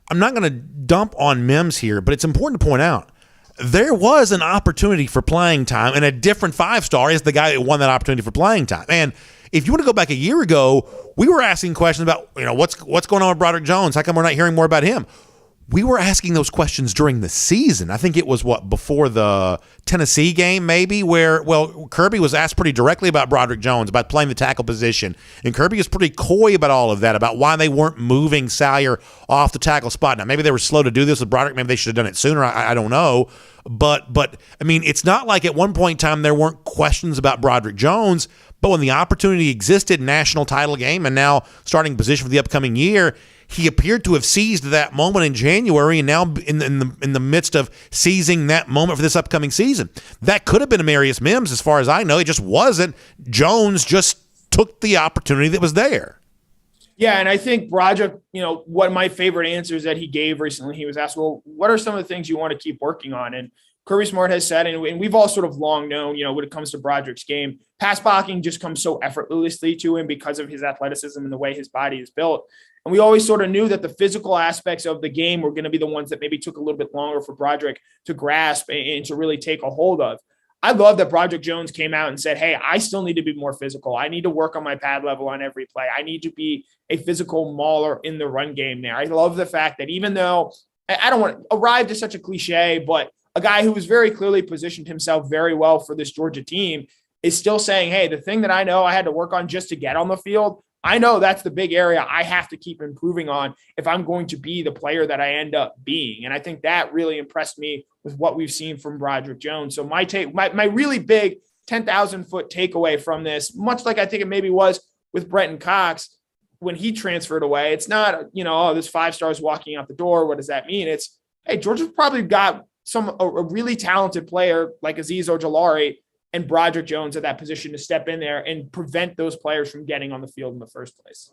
I'm not going to dump on Mims here, but it's important to point out there was an opportunity for playing time, and a different 5-star is the guy that won that opportunity for playing time. And if you want to go back a year ago, we were asking questions about, what's going on with Broderick Jones? How come we're not hearing more about him? We were asking those questions during the season. I think it was before the Tennessee game, maybe, where, Kirby was asked pretty directly about Broderick Jones, about playing the tackle position. And Kirby was pretty coy about all of that, about why they weren't moving Salyer off the tackle spot. Now, maybe they were slow to do this with Broderick. Maybe they should have done it sooner. I don't know. But I mean, it's not like at one point in time there weren't questions about Broderick Jones, but when the opportunity existed, national title game, and now starting position for the upcoming year, he appeared to have seized that moment in January, and now in the midst of seizing that moment for this upcoming season. That could have been Amarius Mims, as far as I know. It just wasn't. Jones just took the opportunity that was there. Yeah, and I think Broderick, one of my favorite answers that he gave recently, he was asked, well, what are some of the things you want to keep working on? And Kirby Smart has said, and we've all sort of long known, when it comes to Broderick's game, pass blocking just comes so effortlessly to him because of his athleticism and the way his body is built. And we always sort of knew that the physical aspects of the game were going to be the ones that maybe took a little bit longer for Broderick to grasp and to really take a hold of. I love that Broderick Jones came out and said, hey, I still need to be more physical. I need to work on my pad level on every play. I need to be a physical mauler in the run game there. I love the fact that even though I don't want to arrive to such a cliche, but a guy who was very clearly positioned himself very well for this Georgia team is still saying, hey, the thing that I know I had to work on just to get on the field, I know that's the big area I have to keep improving on if I'm going to be the player that I end up being. And I think that really impressed me with what we've seen from Broderick Jones. So my really big 10,000-foot takeaway from this, much like I think it maybe was with Brenton Cox when he transferred away, it's not, this 5-stars walking out the door. What does that mean? It's, hey, Georgia's probably got a really talented player like Azeez Ojulari and Broderick Jones at that position to step in there and prevent those players from getting on the field in the first place.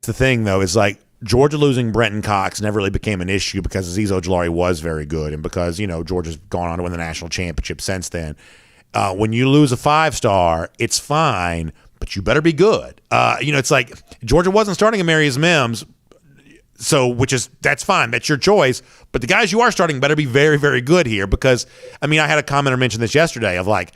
The thing, though, is like Georgia losing Brenton Cox never really became an issue because Azeez Ojulari was very good, and because, Georgia's gone on to win the national championship since then. When you lose a 5-star, it's fine, but you better be good. It's like Georgia wasn't starting Amarius Mims, that's fine. That's your choice. But the guys you are starting better be very, very good here because, I had a commenter mention this yesterday of like,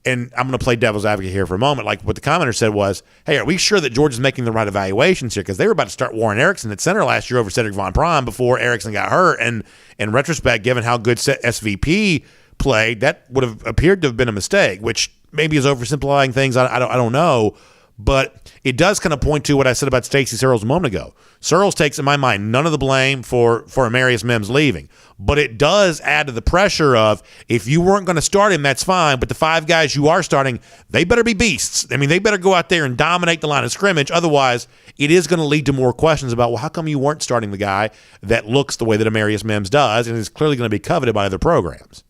and I'm going to play devil's advocate here for a moment. Like what the commenter said was, hey, are we sure that Georgia's making the right evaluations here? Because they were about to start Warren Erickson at center last year over Cedric Von Prime before Erickson got hurt. And in retrospect, given how good SVP played, that would have appeared to have been a mistake, which maybe is oversimplifying things. I don't know. But it does kind of point to what I said about Stacey Searles a moment ago. Searles takes, in my mind, none of the blame for Amarius Mims leaving. But it does add to the pressure of, if you weren't going to start him, that's fine. But the 5 guys you are starting, they better be beasts. I mean, they better go out there and dominate the line of scrimmage. Otherwise, it is going to lead to more questions about, well, how come you weren't starting the guy that looks the way that Amarius Mims does and is clearly going to be coveted by other programs?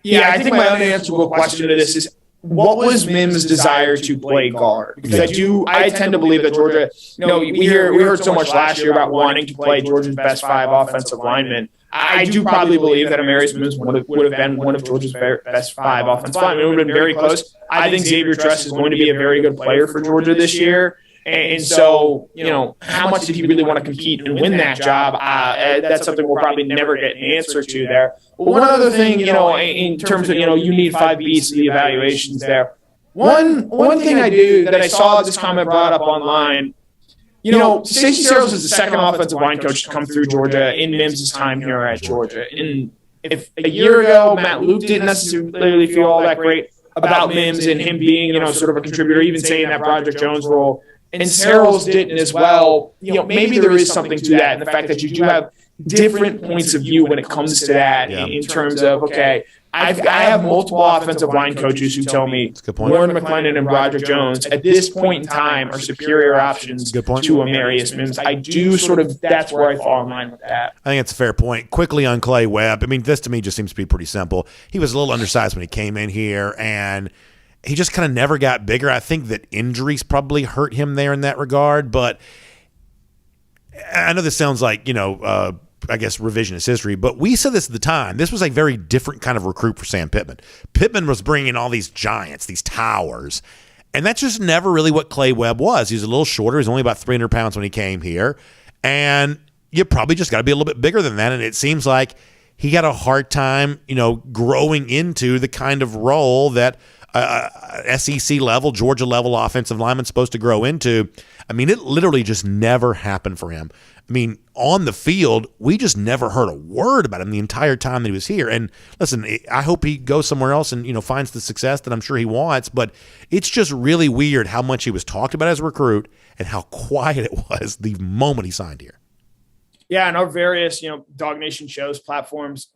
Yeah, I think my unanswerable question to this is, what was Mims' desire to play guard? Because I tend to believe that Georgia, we heard so much last year about wanting to play Georgia's best 5 offensive linemen. I do probably believe that Amarius Mims would have been one of Georgia's best 5 offensive linemen. It would have been very close. I think Xavier Truss is going to be a very good player for Georgia this year. And so, how much did he really want to compete and win that job? That's something we'll probably never get an answer to there. But one other thing, in terms of, you need 5 beats in the evaluations there. One thing that I saw this comment brought up online, Stacey Searles is the second offensive line coach to come through Georgia in Mims' time here at Georgia. And if a year ago, Matt Luke didn't necessarily feel all that great about Mims and him being, sort of a contributor, even saying that Broderick Jones role, and Searles didn't as well, maybe there is something to that, and the fact that you do have different points of view when it comes to that in terms of, okay, I have multiple offensive line coaches who tell me Warren McClendon and Broderick Jones at this point in time are superior options to Amarius Mims. I do that's where I fall in line with that. I think it's a fair point. Quickly on Clay Webb, I mean, this to me just seems to be pretty simple. He was a little undersized when he came in here, and he just kind of never got bigger. I think that injuries probably hurt him there in that regard, but I know this sounds like, I guess revisionist history, but we said this at the time. This was a very different kind of recruit for Sam Pittman. Pittman was bringing in all these giants, these towers, and that's just never really what Clay Webb was. He was a little shorter. He was only about 300 pounds when he came here, and you probably just got to be a little bit bigger than that, and it seems like he had a hard time, growing into the kind of role that SEC level, Georgia level offensive lineman supposed to grow into. I mean, it literally just never happened for him. I mean, on the field, we just never heard a word about him the entire time that he was here. And listen, I hope he goes somewhere else and, finds the success that I'm sure he wants. But it's just really weird how much he was talked about as a recruit and how quiet it was the moment he signed here. Yeah, and our various, DawgNation shows, platforms,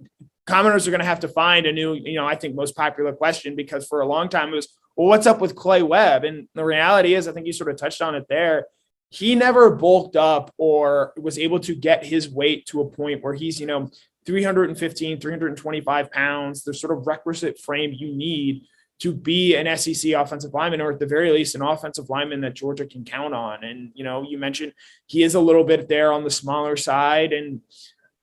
commenters are going to have to find a new, I think most popular question, because for a long time it was, well, what's up with Clay Webb? And the reality is, I think you sort of touched on it there. He never bulked up or was able to get his weight to a point where he's, 315, 325 pounds, the sort of requisite frame you need to be an SEC offensive lineman, or at the very least an offensive lineman that Georgia can count on. And, you mentioned he is a little bit there on the smaller side. And,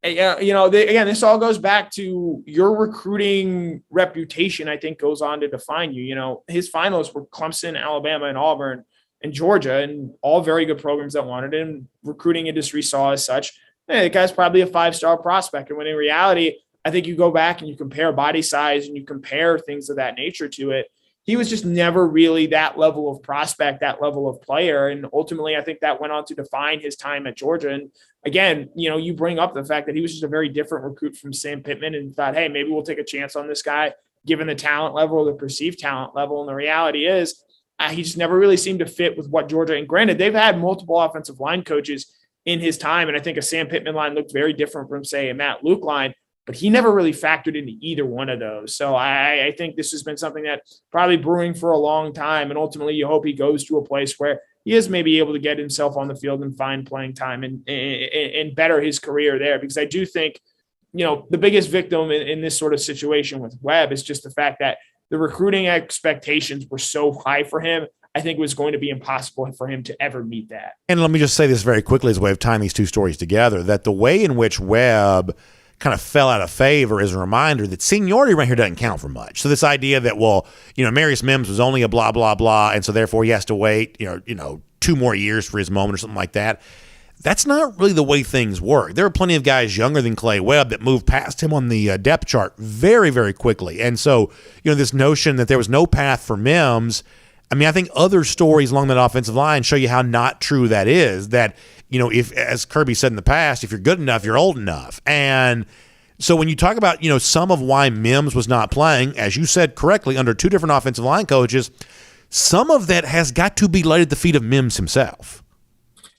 again, this all goes back to your recruiting reputation, I think, goes on to define you. His finalists were Clemson, Alabama, and Auburn and Georgia, and all very good programs that wanted him. Recruiting industry saw as such, the guy's probably a 5-star prospect. And when in reality, I think you go back and you compare body size and you compare things of that nature to it, he was just never really that level of prospect, that level of player. And ultimately, I think that went on to define his time at Georgia. And again, you bring up the fact that he was just a very different recruit from Sam Pittman and thought, hey, maybe we'll take a chance on this guy, given the talent level or the perceived talent level. And the reality is he just never really seemed to fit with what Georgia. And granted, they've had multiple offensive line coaches in his time. And I think a Sam Pittman line looked very different from, say, a Matt Luke line, but he never really factored into either one of those. So I think this has been something that's probably brewing for a long time. And ultimately, you hope he goes to a place where he is maybe able to get himself on the field and find playing time and better his career there. Because I do think, the biggest victim in this sort of situation with Webb is just the fact that the recruiting expectations were so high for him. I think it was going to be impossible for him to ever meet that. And let me just say this very quickly as a way of tying these two stories together, that the way in which Webb kind of fell out of favor is a reminder that seniority right here doesn't count for much. So this idea that, Amarius Mims was only a blah, blah, blah, and so therefore he has to wait, 2 more years for his moment or something like that. That's not really the way things work. There are plenty of guys younger than Clay Webb that moved past him on the depth chart very, very quickly. And so, this notion that there was no path for Mims, I think other stories along that offensive line show you how not true that is, that, if, as Kirby said in the past, if you're good enough, you're old enough. And so when you talk about, some of why Mims was not playing, as you said correctly, under 2 different offensive line coaches, some of that has got to be laid at the feet of Mims himself.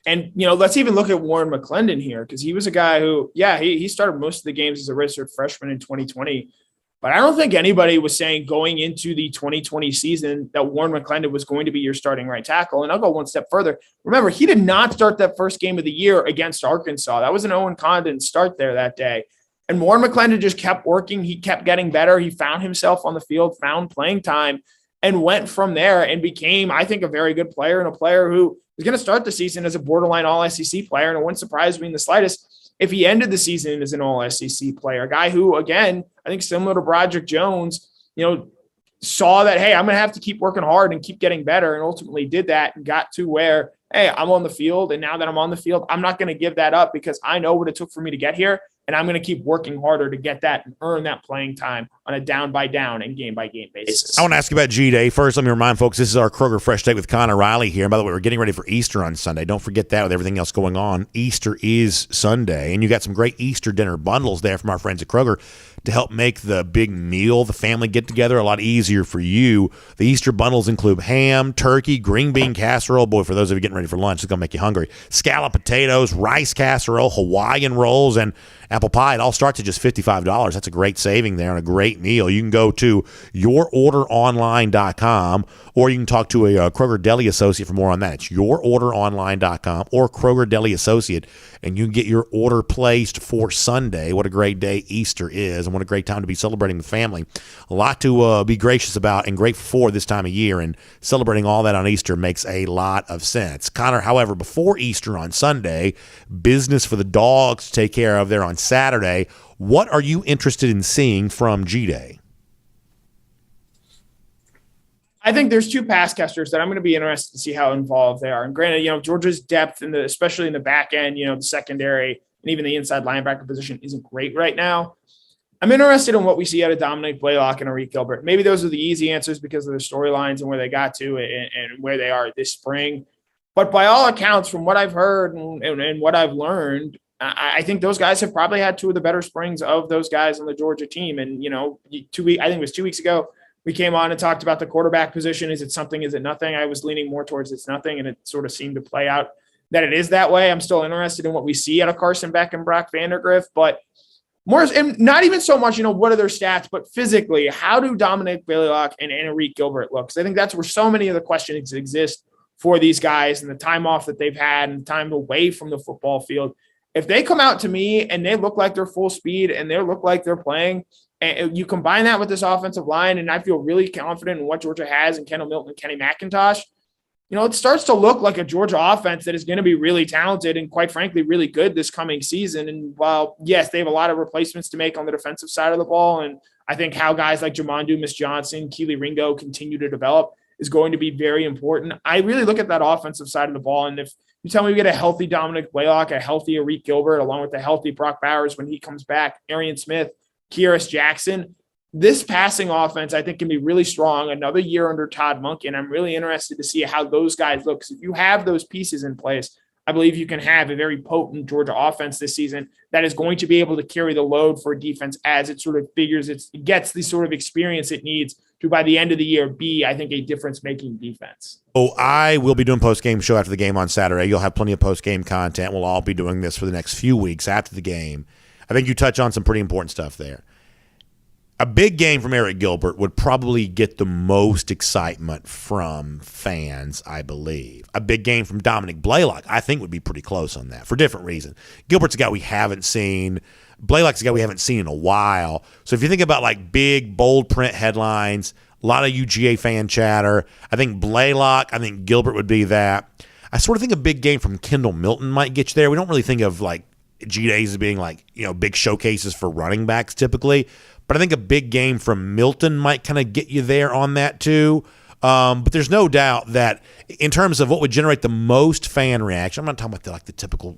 And, let's even look at Warren McClendon here, because he was a guy who, he started most of the games as a redshirt freshman in 2020. But I don't think anybody was saying going into the 2020 season that Warren McClendon was going to be your starting right tackle. And I'll go one step further. Remember, he did not start that first game of the year against Arkansas. That was an Owen Condon start there that day. And Warren McClendon just kept working. He kept getting better. He found himself on the field, found playing time, and went from there and became, I think, a very good player and a player who was going to start the season as a borderline all-SEC player. And it wouldn't surprise me in the slightest if he ended the season as an all-SEC player, a guy who, again, I think similar to Broderick Jones, saw that, hey, I'm going to have to keep working hard and keep getting better, and ultimately did that and got to where, hey, I'm on the field. And now that I'm on the field, I'm not going to give that up because I know what it took for me to get here. And I'm going to keep working harder to get that and earn that playing time on a down-by-down and game-by-game basis. I want to ask you about G-Day. First, let me remind folks, this is our Kroger Fresh Take with Connor Riley here. And by the way, we're getting ready for Easter on Sunday. Don't forget that with everything else going on. Easter is Sunday. And you got some great Easter dinner bundles there from our friends at Kroger to help make the big meal, the family get-together, a lot easier for you. The Easter bundles include ham, turkey, green bean casserole. Boy, for those of you getting ready for lunch, it's going to make you hungry. Scallop potatoes, rice casserole, Hawaiian rolls, and apple pie. It all starts at just $55. That's a great saving there and a great meal. You can go to yourorderonline.com or you can talk to a Kroger Deli associate for more on that. It's yourorderonline.com or Kroger Deli associate, and you can get your order placed for Sunday. What a great day Easter is, and what a great time to be celebrating the family. A lot to be gracious about and grateful for this time of year, and celebrating all that on Easter makes a lot of sense. Connor, however, before Easter on Sunday, business for the Dogs to take care of there on Saturday. What are you interested in seeing from G-Day? I think there's two pass catchers that I'm going to be interested to see how involved they are. And granted, Georgia's depth, especially in the back end, the secondary and even the inside linebacker position isn't great right now. I'm interested in what we see out of Dominic Blaylock and Arik Gilbert. Maybe those are the easy answers because of their storylines and where they got to and where they are this spring. But by all accounts, from what I've heard and what I've learned, I think those guys have probably had two of the better springs of those guys on the Georgia team. And, I think it was 2 weeks ago, we came on and talked about the quarterback position. Is it something? Is it nothing? I was leaning more towards it's nothing, and it sort of seemed to play out that it is that way. I'm still interested in what we see out of Carson Beck and Brock Vandergriff, but more, and not even so much, what are their stats, but physically, how do Dominic Blaylock and Arik Gilbert look? Because I think that's where so many of the questions exist for these guys and the time off that they've had and time away from the football field. If they come out to me and they look like they're full speed and they look like they're playing, and you combine that with this offensive line, and I feel really confident in what Georgia has in Kendall Milton and Kenny McIntosh, it starts to look like a Georgia offense that is going to be really talented and, quite frankly, really good this coming season. And while, yes, they have a lot of replacements to make on the defensive side of the ball, and I think how guys like Jamon Dumas-Johnson, Keely Ringo continue to develop is going to be very important. I really look at that offensive side of the ball, and if you tell me we get a healthy Dominic Blaylock, a healthy Arik Gilbert, along with a healthy Brock Bowers when he comes back, Arian Smith, Kyrus Jackson, this passing offense, I think, can be really strong. Another year under Todd Monken. I'm really interested to see how those guys look. Because if you have those pieces in place, I believe you can have a very potent Georgia offense this season that is going to be able to carry the load for a defense as it sort of figures it gets the sort of experience it needs to, by the end of the year, be, I think, a difference-making defense. Oh, I will be doing post-game show after the game on Saturday. You'll have plenty of post-game content. We'll all be doing this for the next few weeks after the game. I think you touch on some pretty important stuff there. A big game from Arik Gilbert would probably get the most excitement from fans, I believe. A big game from Dominic Blaylock, I think, would be pretty close on that for different reasons. Gilbert's a guy we haven't seen. Blaylock's a guy we haven't seen in a while. So if you think about like big, bold print headlines, a lot of UGA fan chatter, I think Blaylock, I think Gilbert would be that. I sort of think a big game from Kendall Milton might get you there. We don't really think of like G-Days as being like, big showcases for running backs typically. But I think a big game from Milton might kind of get you there on that too. But there's no doubt that in terms of what would generate the most fan reaction, I'm not talking about the typical,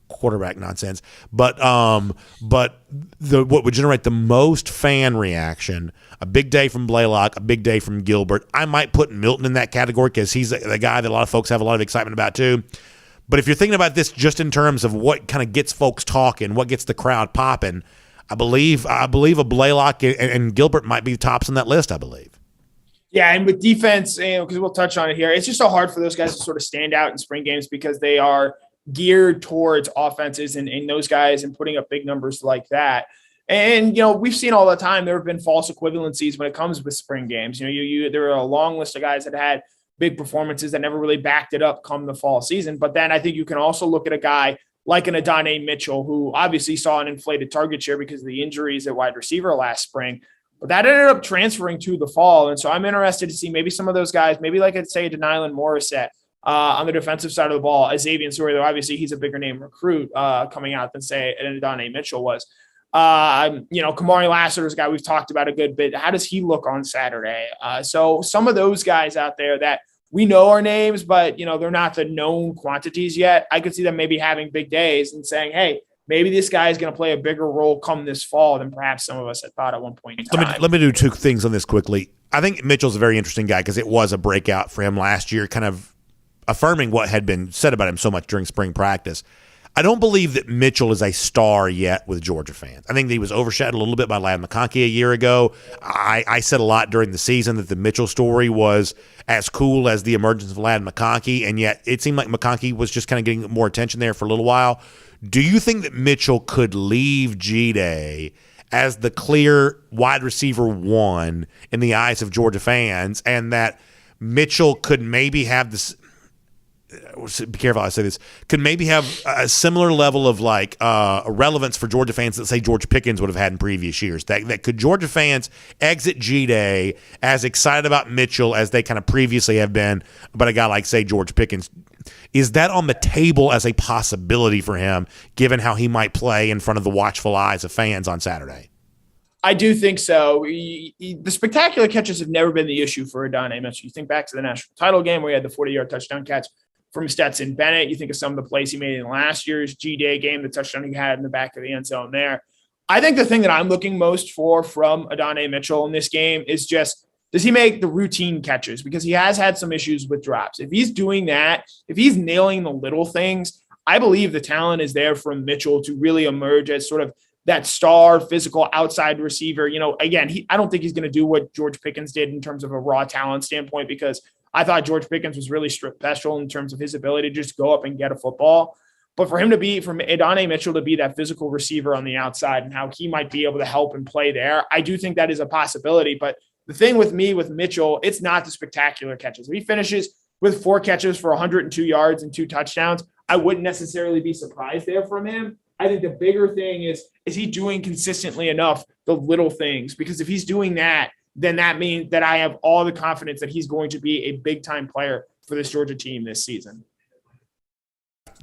quarterback nonsense, but what would generate the most fan reaction, a big day from Blaylock, a big day from Gilbert. I might put Milton in that category because he's the guy that a lot of folks have a lot of excitement about too. But if you're thinking about this just in terms of what kind of gets folks talking, what gets the crowd popping, I believe a Blaylock and Gilbert might be tops on that list, I believe. Yeah, and with defense, because we'll touch on it here, it's just so hard for those guys to sort of stand out in spring games because they are geared towards offenses and those guys and putting up big numbers like that. And, we've seen all the time there have been false equivalencies when it comes with spring games. There are a long list of guys that had big performances that never really backed it up come the fall season. But then I think you can also look at a guy like an Adonai Mitchell, who obviously saw an inflated target share because of the injuries at wide receiver last spring. But that ended up transferring to the fall. And so I'm interested to see maybe some of those guys, maybe like I'd say Denylon Morissette on the defensive side of the ball, as Xavier Sori, though obviously he's a bigger name recruit coming out than say an Adonai Mitchell was. Kamari Lassiter is a guy we've talked about a good bit. How does he look on Saturday? So some of those guys out there that we know are names, but, they're not the known quantities yet. I could see them maybe having big days and saying, hey, maybe this guy is going to play a bigger role come this fall than perhaps some of us had thought at one point in time. Let me do two things on this quickly. I think Mitchell's a very interesting guy because it was a breakout for him last year, kind of affirming what had been said about him so much during spring practice. I don't believe that Mitchell is a star yet with Georgia fans. I think that he was overshadowed a little bit by Ladd McConkey a year ago. I said a lot during the season that the Mitchell story was as cool as the emergence of Ladd McConkey, and yet it seemed like McConkey was just kind of getting more attention there for a little while. Do you think that Mitchell could leave G-Day as the clear wide receiver one in the eyes of Georgia fans, and that Mitchell could maybe have this – be careful how I say this, could maybe have a similar level of relevance for Georgia fans that say George Pickens would have had in previous years? That could Georgia fans exit G-Day as excited about Mitchell as they kind of previously have been about a guy like, say, George Pickens? Is that on the table as a possibility for him, given how he might play in front of the watchful eyes of fans on Saturday? I do think so. The spectacular catches have never been the issue for Adonai Mitchell. You think back to the national title game where he had the 40-yard touchdown catch from Stetson Bennett. You think of some of the plays he made in last year's G-Day game, the touchdown he had in the back of the end zone there. I think the thing that I'm looking most for from Adonai Mitchell in this game is just, does he make the routine catches? Because he has had some issues with drops. If he's doing that, if he's nailing the little things, I believe the talent is there from Mitchell to really emerge as sort of that star physical outside receiver. Again, I don't think he's going to do what George Pickens did in terms of a raw talent standpoint, because I thought George Pickens was really special in terms of his ability to just go up and get a football. But for Adonai Mitchell to be that physical receiver on the outside and how he might be able to help and play there, I do think that is a possibility. But the thing with Mitchell, it's not the spectacular catches. If he finishes with 4 catches for 102 yards and 2 touchdowns, I wouldn't necessarily be surprised there from him. I think the bigger thing is he doing consistently enough the little things? Because if he's doing that, then that means that I have all the confidence that he's going to be a big-time player for this Georgia team this season.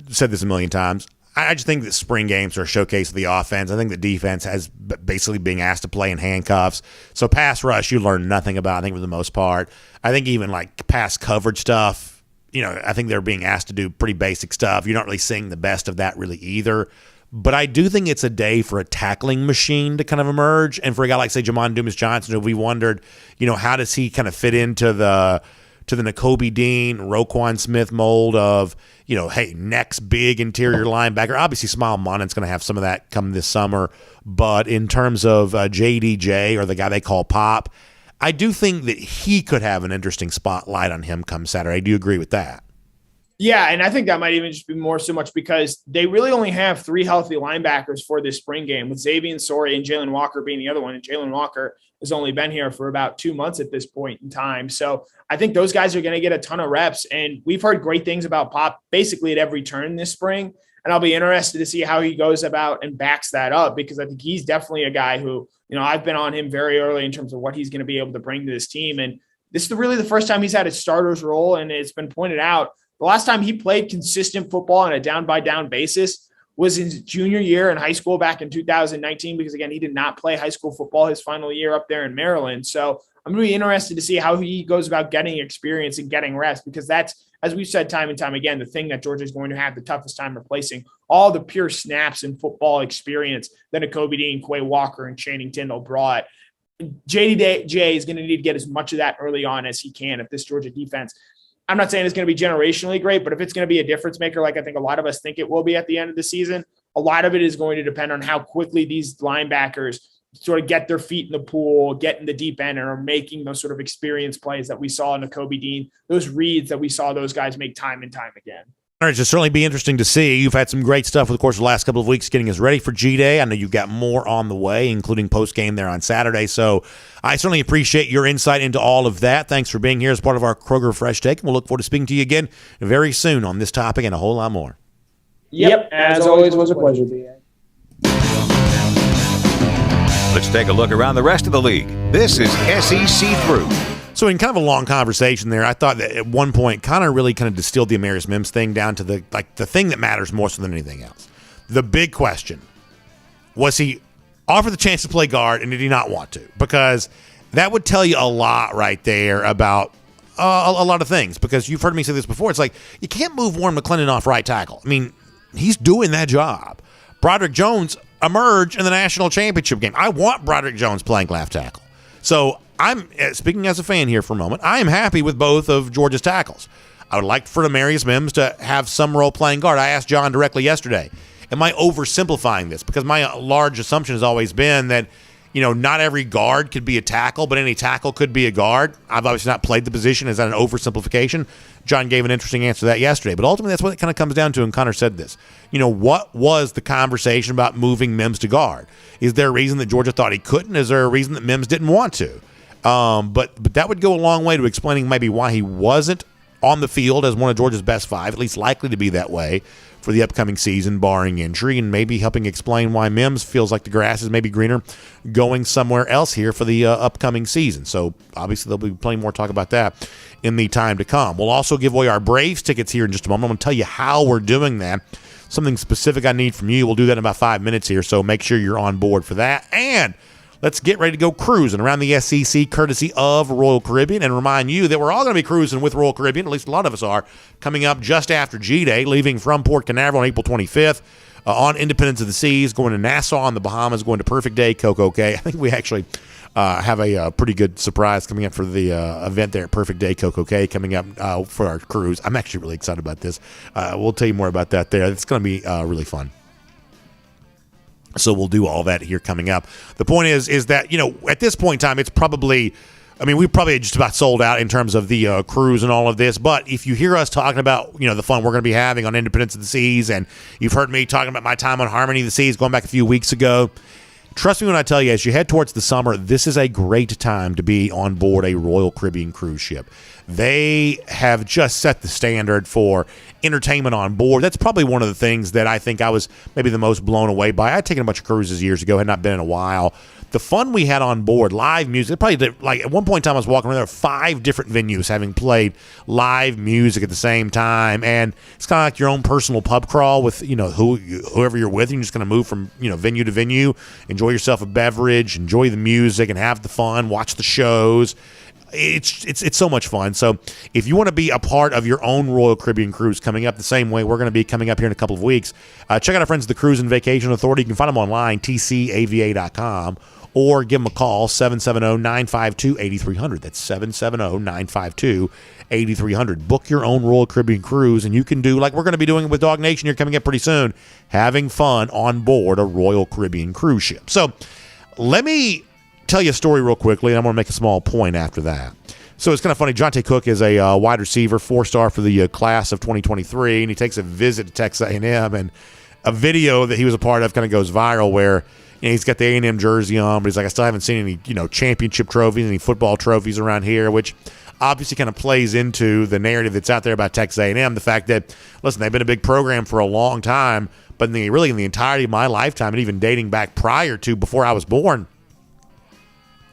I've said this a million times. I just think that spring games are a showcase of the offense. I think the defense has basically being asked to play in handcuffs. So pass rush, you learn nothing about, I think, for the most part. I think even like pass coverage stuff, I think they're being asked to do pretty basic stuff. You're not really seeing the best of that really either. But I do think it's a day for a tackling machine to kind of emerge. And for a guy like, say, Jamon Dumas-Johnson, who we wondered, how does he kind of fit into the Nakobi Dean, Roquan Smith mold of, hey, next big interior linebacker. Obviously, Smile Monan's going to have some of that come this summer. But in terms of JDJ, or the guy they call Pop, I do think that he could have an interesting spotlight on him come Saturday. Do you agree with that? Yeah, and I think that might even just be more so much because they really only have 3 healthy linebackers for this spring game, with Xavier Sori and Jalen Walker being the other one. And Jalen Walker has only been here for about 2 months at this point in time. So I think those guys are going to get a ton of reps. And we've heard great things about Pop basically at every turn this spring. And I'll be interested to see how he goes about and backs that up, because I think he's definitely a guy who, I've been on him very early in terms of what he's going to be able to bring to this team. And this is really the first time he's had a starter's role. And it's been pointed out, the last time he played consistent football on a down-by-down basis was his junior year in high school back in 2019, because, again, he did not play high school football his final year up there in Maryland. So I'm going to be interested to see how he goes about getting experience and getting reps, because that's, as we've said time and time again, the thing that Georgia is going to have the toughest time replacing, all the pure snaps and football experience that Nakobi Dean, Quay Walker, and Channing Tindall brought. JDJ is going to need to get as much of that early on as he can if this Georgia defense, I'm not saying it's going to be generationally great, but if it's going to be a difference maker, like I think a lot of us think it will be at the end of the season, a lot of it is going to depend on how quickly these linebackers sort of get their feet in the pool, get in the deep end, and are making those sort of experience plays that we saw in Nakobi Dean, those reads that we saw those guys make time and time again. All right, it'll certainly be interesting to see. You've had some great stuff over the course of the last couple of weeks getting us ready for G-Day. I know you've got more on the way, including post-game there on Saturday. So I certainly appreciate your insight into all of that. Thanks for being here as part of our Kroger Fresh Take. And we'll look forward to speaking to you again very soon on this topic and a whole lot more. Yep, as always, was a pleasure, BA. Let's take a look around the rest of the league. This is SEC Through. So in kind of a long conversation there, I thought that at one point Connor really kind of distilled the Amarius Mims thing down to the thing that matters more so than anything else. The big question, was he offered the chance to play guard and did he not want to? Because that would tell you a lot right there about a lot of things. Because you've heard me say this before. It's like you can't move Warren McClendon off right tackle. I mean, he's doing that job. Broderick Jones emerged in the national championship game. I want Broderick Jones playing left tackle. So I'm speaking as a fan here for a moment. I am happy with both of Georgia's tackles. I would like for Amarius Mims to have some role playing guard. I asked John directly yesterday, am I oversimplifying this? Because my large assumption has always been that, not every guard could be a tackle, but any tackle could be a guard. I've obviously not played the position. Is that an oversimplification? John gave an interesting answer to that yesterday. But ultimately, that's what it kind of comes down to, and Connor said this. What was the conversation about moving Mims to guard? Is there a reason that Georgia thought he couldn't? Is there a reason that Mims didn't want to? But that would go a long way to explaining maybe why he wasn't on the field as one of Georgia's best five, at least likely to be that way for the upcoming season, barring injury, and maybe helping explain why Mims feels like the grass is maybe greener going somewhere else here for the upcoming season. So obviously there'll be plenty more talk about that in the time to come. We'll also give away our Braves tickets here in just a moment. I'm going to tell you how we're doing that. Something specific I need from you. We'll do that in about 5 minutes here, so make sure you're on board for that. And let's get ready to go cruising around the SEC courtesy of Royal Caribbean, and remind you that we're all going to be cruising with Royal Caribbean, at least a lot of us are, coming up just after G-Day, leaving from Port Canaveral on April 25th on Independence of the Seas, going to Nassau in the Bahamas, going to Perfect Day, Coco Cay. I think we actually have a pretty good surprise coming up for the event there at Perfect Day, Coco Cay, coming up for our cruise. I'm actually really excited about this. We'll tell you more about that there. It's going to be really fun. So we'll do all that here coming up. The point is that, at this point in time, it's probably, we're probably just about sold out in terms of the cruise and all of this. But if you hear us talking about, the fun we're going to be having on Independence of the Seas, and you've heard me talking about my time on Harmony of the Seas going back a few weeks ago, trust me when I tell you, as you head towards the summer, this is a great time to be on board a Royal Caribbean cruise ship. They have just set the standard for entertainment on board. That's probably one of the things that I think I was maybe the most blown away by. I'd taken a bunch of cruises years ago, had not been in a while. The fun we had on board, live music, probably did, at one point in time I was walking around, there were 5 different venues having played live music at the same time, and it's kind of like your own personal pub crawl with, whoever you're with. You're just going to move from, venue to venue, enjoy yourself a beverage, enjoy the music, and have the fun, watch the shows. It's so much fun. So if you want to be a part of your own Royal Caribbean cruise coming up the same way we're going to be coming up here in a couple of weeks, check out our friends at the Cruise and Vacation Authority. You can find them online, tcava.com, or give them a call, 770-952-8300. That's 770-952-8300. Book your own Royal Caribbean cruise, and you can do like we're going to be doing with DawgNation here coming up pretty soon, having fun on board a Royal Caribbean cruise ship. So let me tell you a story real quickly, and I'm going to make a small point after that. So it's kind of funny. Jonte Cook is a wide receiver, 4-star for the class of 2023, and he takes a visit to Texas A&M, and a video that he was a part of kind of goes viral where he's got the A&M jersey on, but he's like, I still haven't seen any championship trophies, any football trophies around here, which obviously kind of plays into the narrative that's out there about Texas A&M, the fact that, listen, they've been a big program for a long time, but in the entirety of my lifetime, and even dating back prior to before I was born,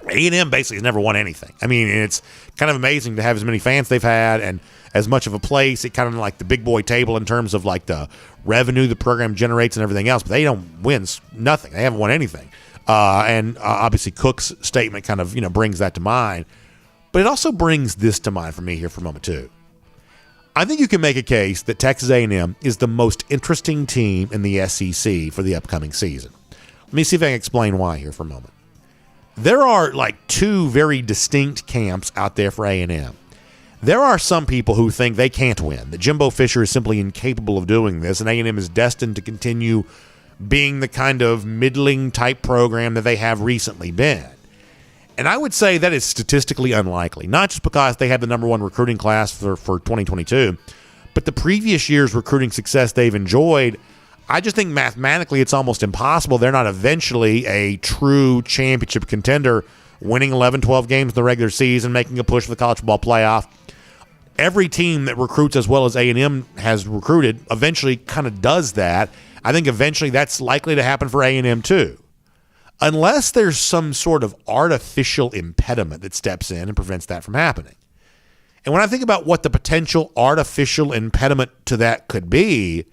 A&M basically has never won anything. It's kind of amazing to have as many fans they've had and as much of a place. It kind of like the big boy table in terms of like the revenue the program generates and everything else, but they don't win nothing. They haven't won anything. And obviously Cook's statement kind of, brings that to mind. But it also brings this to mind for me here for a moment too. I think you can make a case that Texas A&M is the most interesting team in the SEC for the upcoming season. Let me see if I can explain why here for a moment. There are like 2 very distinct camps out there for A&M. There are some people who think they can't win, that Jimbo Fisher is simply incapable of doing this, and A&M is destined to continue being the kind of middling type program that they have recently been. And I would say that is statistically unlikely, not just because they had the number one recruiting class for 2022, but the previous year's recruiting success they've enjoyed. I just think mathematically it's almost impossible they're not eventually a true championship contender, winning 11, 12 games in the regular season, making a push for the college football playoff. Every team that recruits as well as A&M has recruited eventually kind of does that. I think eventually that's likely to happen for A&M too, unless there's some sort of artificial impediment that steps in and prevents that from happening. And when I think about what the potential artificial impediment to that could be,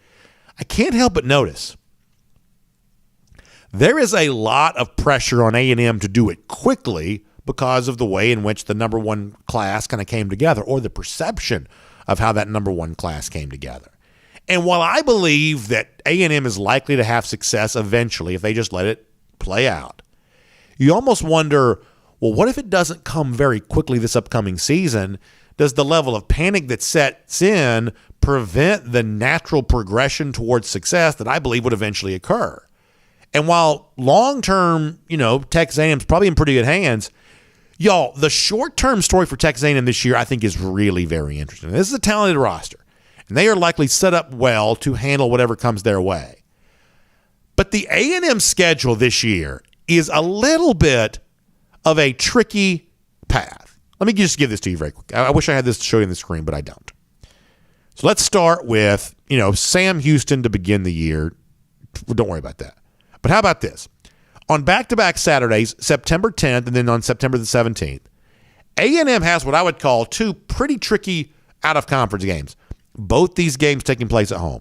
I can't help but notice there is a lot of pressure on A&M to do it quickly because of the way in which the number one class kind of came together, or the perception of how that number one class came together. And while I believe that A&M is likely to have success eventually if they just let it play out, you almost wonder, well, what if it doesn't come very quickly this upcoming season? Does the level of panic that sets in prevent the natural progression towards success that I believe would eventually occur? And while long-term, Texas A&M is probably in pretty good hands, y'all, the short-term story for Texas A&M this year I think is really very interesting. This is a talented roster, and they are likely set up well to handle whatever comes their way. But the A&M schedule this year is a little bit of a tricky path. Let me just give this to you very quick. I wish I had this to show you on the screen, but I don't. So let's start with, Sam Houston to begin the year. Don't worry about that. But how about this? On back-to-back Saturdays, September 10th and then on September the 17th, A&M has what I would call two pretty tricky out-of-conference games. Both these games taking place at home.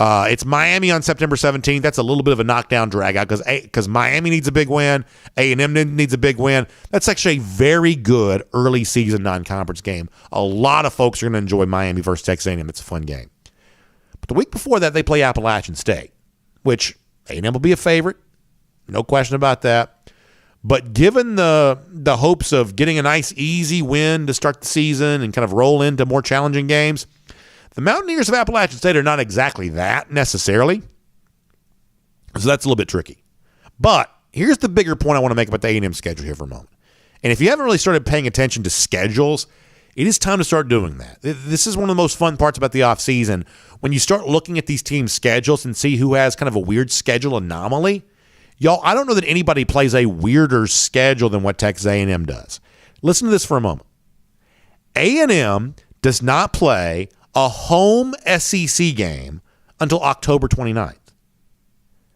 It's Miami on September 17th. That's a little bit of a knockdown drag-out because Miami needs a big win. A&M needs a big win. That's actually a very good early season non-conference game. A lot of folks are going to enjoy Miami versus Texas A&M. It's a fun game. But the week before that, they play Appalachian State, which A&M will be a favorite. No question about that. But given the hopes of getting a nice, easy win to start the season and kind of roll into more challenging games, the Mountaineers of Appalachian State are not exactly that necessarily. So that's a little bit tricky. But here's the bigger point I want to make about the A&M schedule here for a moment. And if you haven't really started paying attention to schedules, it is time to start doing that. This is one of the most fun parts about the offseason. When you start looking at these teams' schedules and see who has kind of a weird schedule anomaly, y'all, I don't know that anybody plays a weirder schedule than what Texas A&M does. Listen to this for a moment. A&M does not play a home SEC game until October 29th.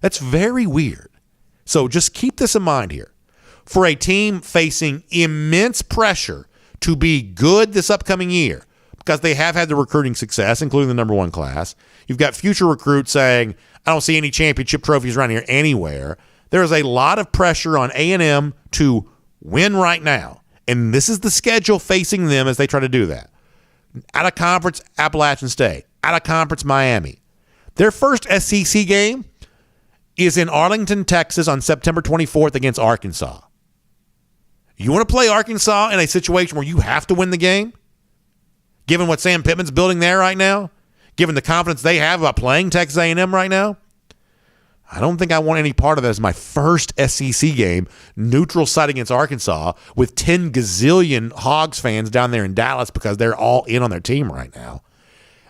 That's very weird. So just keep this in mind here. For a team facing immense pressure to be good this upcoming year, because they have had the recruiting success, including the number one class, you've got future recruits saying, I don't see any championship trophies around here anywhere. There is a lot of pressure on A&M to win right now. And this is the schedule facing them as they try to do that. Out of conference, Appalachian State. Out of conference, Miami. Their first SEC game is in Arlington, Texas on September 24th against Arkansas. You want to play Arkansas in a situation where you have to win the game? Given what Sam Pittman's building there right now? Given the confidence they have about playing Texas A&M right now? I don't think I want any part of that as my first SEC game, neutral site against Arkansas, with 10 gazillion Hogs fans down there in Dallas because they're all in on their team right now.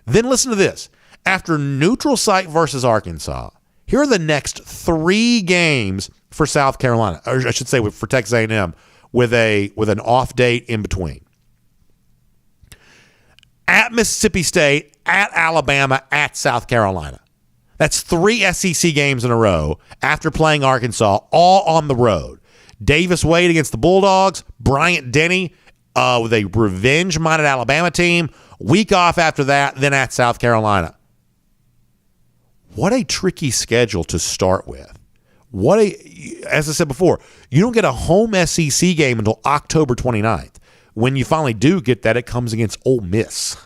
Then listen to this. After neutral site versus Arkansas, here are the next 3 games for South Carolina, or I should say for Texas A&M, with an off date in between. At Mississippi State, at Alabama, at South Carolina. That's 3 SEC games in a row after playing Arkansas, all on the road. Davis Wade against the Bulldogs, Bryant Denny with a revenge-minded Alabama team, week off after that, then at South Carolina. What a tricky schedule to start with. As I said before, you don't get a home SEC game until October 29th. When you finally do get that, it comes against Ole Miss.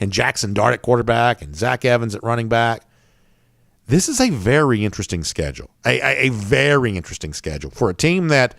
And Jackson Dart at quarterback and Zach Evans at running back. This is a very interesting schedule. A very interesting schedule for a team that,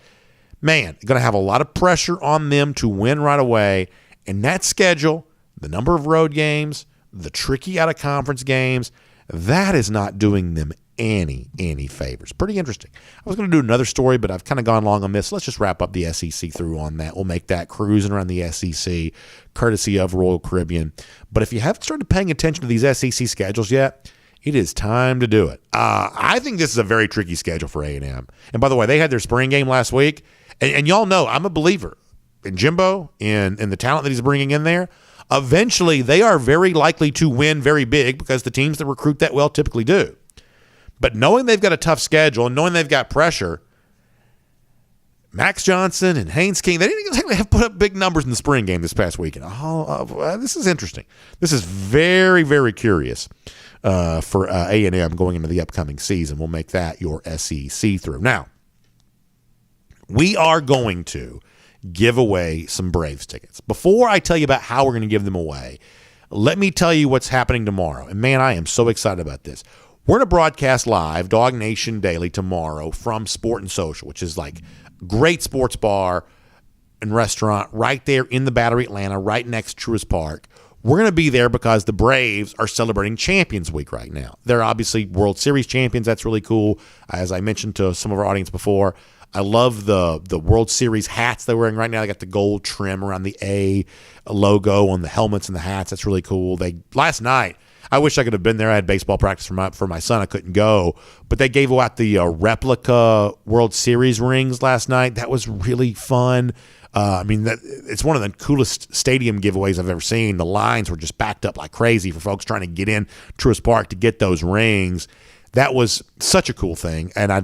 man, going to have a lot of pressure on them to win right away. And that schedule, the number of road games, the tricky out-of-conference games, that is not doing them any favors. Pretty interesting. I was going to do another story, but I've kind of gone long on this. Let's just wrap up the SEC through on that. We'll make that cruising around the SEC, courtesy of Royal Caribbean. But if you haven't started paying attention to these SEC schedules yet, it is time to do it. I think this is a very tricky schedule for A&M. And by the way, they had their spring game last week. And y'all know I'm a believer in Jimbo, in the talent that he's bringing in there. Eventually, they are very likely to win very big because the teams that recruit that well typically do. But knowing they've got a tough schedule and knowing they've got pressure, Max Johnson and Haynes King, they didn't exactly have put up big numbers in the spring game this past weekend. This is interesting. This is very, very curious for A&M going into the upcoming season. We'll make that your SEC through. Now, we are going to give away some Braves tickets. Before I tell you about how we're going to give them away, let me tell you what's happening tomorrow. And man, I am so excited about this. We're going to broadcast live DawgNation Daily tomorrow from Sport and Social, which is like great sports bar and restaurant right there in the Battery, Atlanta, right next to Truist Park. We're going to be there because the Braves are celebrating Champions Week right now. They're obviously World Series champions. That's really cool. As I mentioned to some of our audience before, I love the World Series hats they're wearing right now. They got the gold trim around the A logo on the helmets and the hats. That's really cool. Last night, I wish I could have been there. I had baseball practice for my son. I couldn't go. But they gave out the replica World Series rings last night. That was really fun. It's one of the coolest stadium giveaways I've ever seen. The lines were just backed up like crazy for folks trying to get in Truist Park to get those rings. That was such a cool thing. And I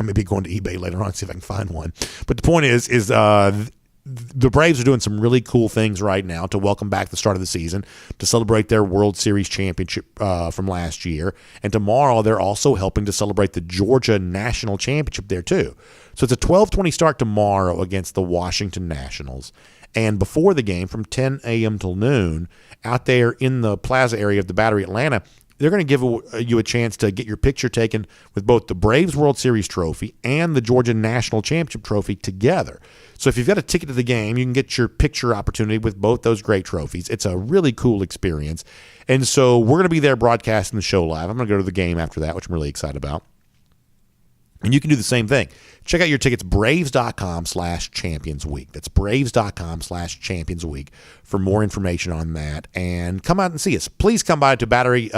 may be going to eBay later on to see if I can find one. But the point is the Braves are doing some really cool things right now to welcome back the start of the season, to celebrate their World Series championship from last year. And tomorrow they're also helping to celebrate the Georgia National Championship there too. So it's a 12:20 start tomorrow against the Washington Nationals. And before the game, from 10 a.m. till noon, out there in the plaza area of the Battery, Atlanta, they're going to give you a chance to get your picture taken with both the Braves World Series trophy and the Georgia National Championship trophy together. So if you've got a ticket to the game, you can get your picture opportunity with both those great trophies. It's a really cool experience. And so we're going to be there broadcasting the show live. I'm going to go to the game after that, which I'm really excited about. And you can do the same thing. Check out your tickets, braves.com/Champions Week. That's braves.com/Champions Week for more information on that. And come out and see us. Please come by to the Battery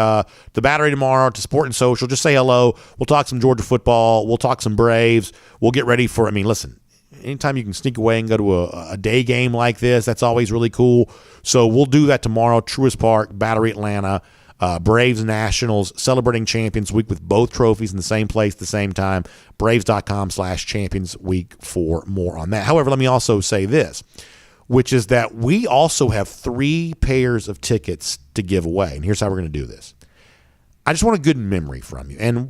tomorrow, to Sport and Social. Just say hello. We'll talk some Georgia football. We'll talk some Braves. We'll get ready for, listen, anytime you can sneak away and go to a day game like this, that's always really cool. So we'll do that tomorrow, Truist Park, Battery, Atlanta. Braves Nationals celebrating Champions Week with both trophies in the same place at the same time. Braves.com/Champions Week for more on that. However, let me also say this, which is that we also have 3 pairs of tickets to give away. And here's how we're going to do this. I just want a good memory from you. And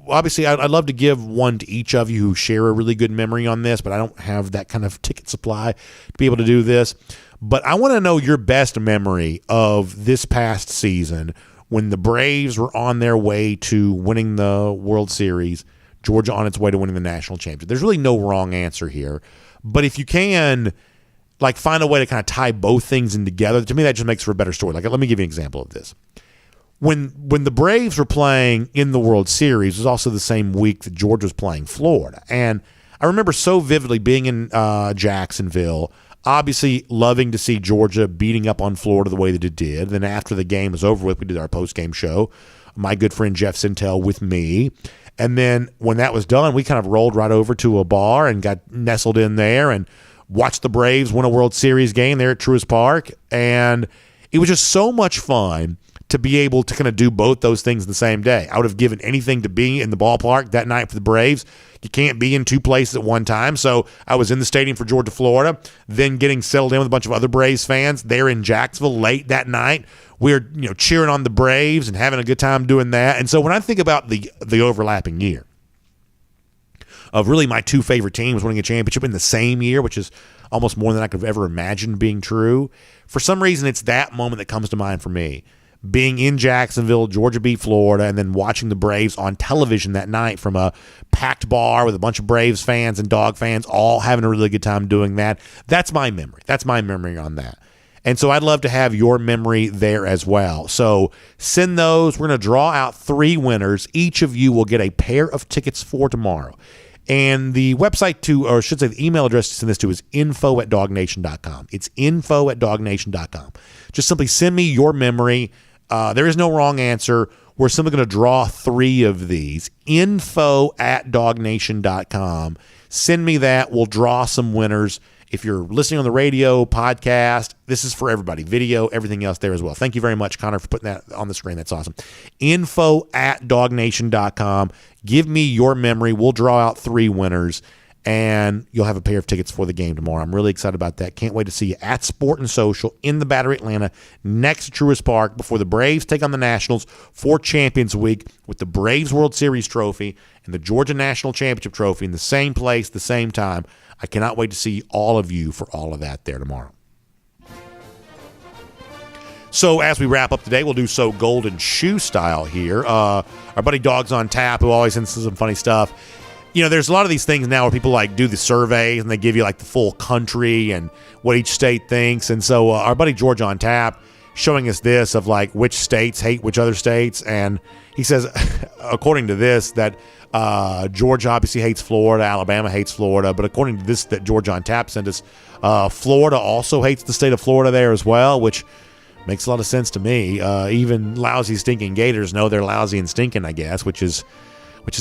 obviously, I'd love to give one to each of you who share a really good memory on this, but I don't have that kind of ticket supply to be able to do this. But I want to know your best memory of this past season when the Braves were on their way to winning the World Series, Georgia on its way to winning the national championship. There's really no wrong answer here. But if you can, find a way to kind of tie both things in together, to me, that just makes for a better story. Let me give you an example of this. When the Braves were playing in the World Series, it was also the same week that Georgia was playing Florida. And I remember so vividly being in Jacksonville, obviously loving to see Georgia beating up on Florida the way that it did. Then after the game was over with, we did our post-game show. My good friend Jeff Sintel with me. And then when that was done, we kind of rolled right over to a bar and got nestled in there and watched the Braves win a World Series game there at Truist Park. And it was just so much fun to be able to kind of do both those things the same day. I would have given anything to be in the ballpark that night for the Braves. You can't be in 2 places at one time. So I was in the stadium for Georgia, Florida, then getting settled in with a bunch of other Braves fans there in Jacksonville late that night. We were cheering on the Braves and having a good time doing that. And so when I think about the overlapping year of really my 2 favorite teams winning a championship in the same year, which is almost more than I could have ever imagined being true, for some reason it's that moment that comes to mind for me. Being in Jacksonville, Georgia beat Florida, and then watching the Braves on television that night from a packed bar with a bunch of Braves fans and Dog fans all having a really good time doing that. That's my memory. That's my memory on that. And so I'd love to have your memory there as well. So send those. We're going to draw out 3 winners. Each of you will get a pair of tickets for tomorrow. And the website or I should say the email address to send this to is info@DawgNation.com. It's info@DawgNation.com. Just simply send me your memory. There is no wrong answer. We're simply going to draw 3 of these. Info@DawgNation.com. Send me that. We'll draw some winners. If you're listening on the radio, podcast, this is for everybody. Video, everything else there as well. Thank you very much, Connor, for putting that on the screen. That's awesome. Info@DawgNation.com. Give me your memory. We'll draw out 3 winners, and you'll have a pair of tickets for the game tomorrow. I'm really excited about that. Can't wait to see you at Sport and Social in the Battery Atlanta next to Truist Park before the Braves take on the Nationals for Champions Week with the Braves World Series trophy and the Georgia National Championship trophy in the same place, the same time. I cannot wait to see all of you for all of that there tomorrow. So as we wrap up today, we'll do so golden shoe style here. Our buddy Dogs on Tap, who always sends some funny stuff. You know, there's a lot of these things now where people like do the surveys and they give you like the full country and what each state thinks. And so our buddy George on Tap showing us this of like which states hate which other states. And he says, according to this, that Georgia obviously hates Florida, Alabama hates Florida, but according to this that Georgia on Tap sent us, Florida also hates the state of Florida there as well, which makes a lot of sense to me. Even lousy, stinking Gators know they're lousy and stinking, I guess, which is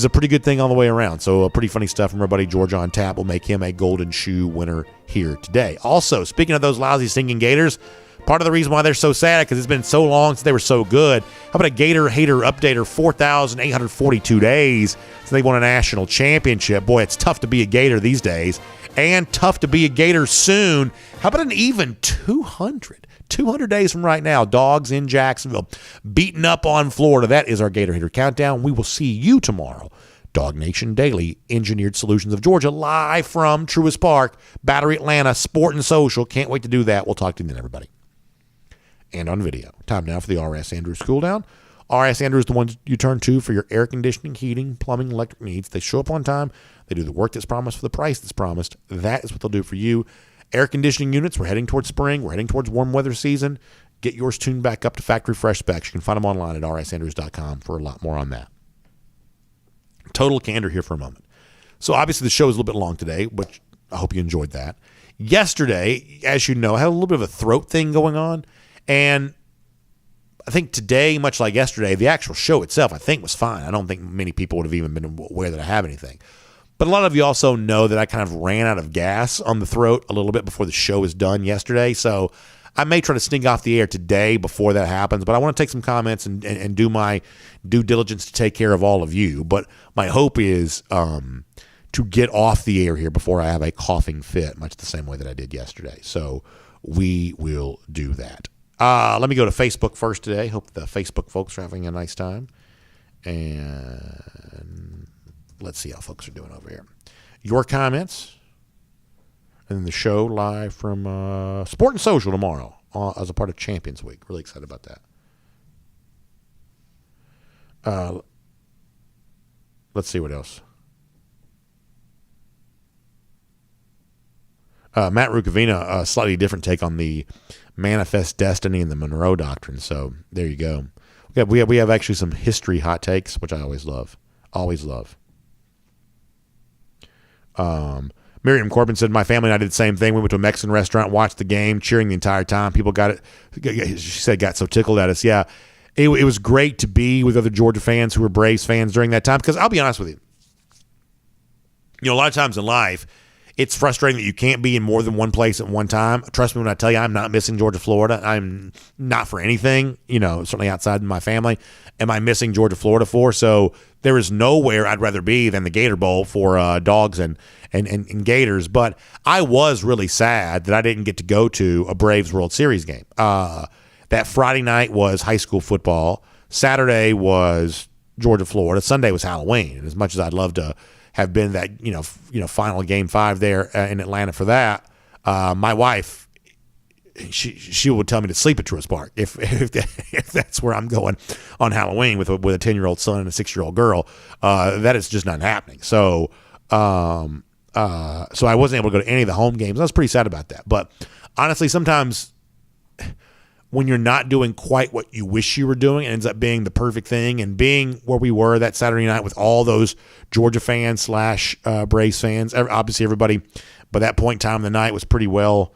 a pretty good thing all the way around. So pretty funny stuff from our buddy George on Tap. Will make him a golden shoe winner here today. Also, speaking of those lousy, stinking Gators, part of the reason why they're so sad because it's been so long since they were so good. How about a Gator Hater Updater, 4,842 days since they won a national championship. Boy, it's tough to be a Gator these days and tough to be a Gator soon. How about an even 200 days from right now, Dogs in Jacksonville, beating up on Florida. That is our Gator Hater Countdown. We will see you tomorrow. DawgNation Daily, Engineered Solutions of Georgia, live from Truist Park, Battery Atlanta, Sport and Social. Can't wait to do that. We'll talk to you then, everybody. And on video. Time now for the R.S. Andrews Cool Down. R.S. Andrews is the one you turn to for your air conditioning, heating, plumbing, electric needs. They show up on time. They do the work that's promised for the price that's promised. That is what they'll do for you. Air conditioning units, we're heading towards spring. We're heading towards warm weather season. Get yours tuned back up to factory fresh specs. You can find them online at rsandrews.com for a lot more on that. Total candor here for a moment. So obviously the show is a little bit long today, which I hope you enjoyed that. Yesterday, as you know, I had a little bit of a throat thing going on. And I think today, much like yesterday, the actual show itself, I think, was fine. I don't think many people would have even been aware that I have anything. But a lot of you also know that I kind of ran out of gas on the throat a little bit before the show was done yesterday. So I may try to sneak off the air today before that happens. But I want to take some comments and do my due diligence to take care of all of you. But my hope is to get off the air here before I have a coughing fit, much the same way that I did yesterday. So we will do that. Let me go to Facebook first today. Hope the Facebook folks are having a nice time. And let's see how folks are doing over here. Your comments. And then the show live from Sport and Social tomorrow as a part of Champions Week. Really excited about that. Let's see what else. Matt Rukavina, a slightly different take on the Manifest Destiny and the Monroe Doctrine. So there you go. We have actually some history hot takes, which I always love. Always love. Miriam Corbin said, my family and I did the same thing. We went to a Mexican restaurant, watched the game, cheering the entire time. People got it. She said, got so tickled at us. Yeah, it was great to be with other Georgia fans who were Braves fans during that time. Because I'll be honest with you, a lot of times in life, it's frustrating that you can't be in more than one place at one time. Trust me when I tell you I'm not missing Georgia, Florida. I'm not for anything, certainly outside my family. Am I missing Georgia, Florida for? So there is nowhere I'd rather be than the Gator Bowl for Dogs and Gators. But I was really sad that I didn't get to go to a Braves World Series game. That Friday night was high school football. Saturday was Georgia, Florida. Sunday was Halloween. And as much as I'd love to have been that final Game 5 there in Atlanta for that, my wife, she would tell me to sleep at Truist Park if that's where I'm going on Halloween with a 10-year-old son and a 6-year-old girl. That is just not happening. So I wasn't able to go to any of the home games. I was pretty sad about that. But honestly, sometimes when you're not doing quite what you wish you were doing, it ends up being the perfect thing. And being where we were that Saturday night with all those Georgia fans / Braves fans, obviously everybody by that point in time of the night was pretty well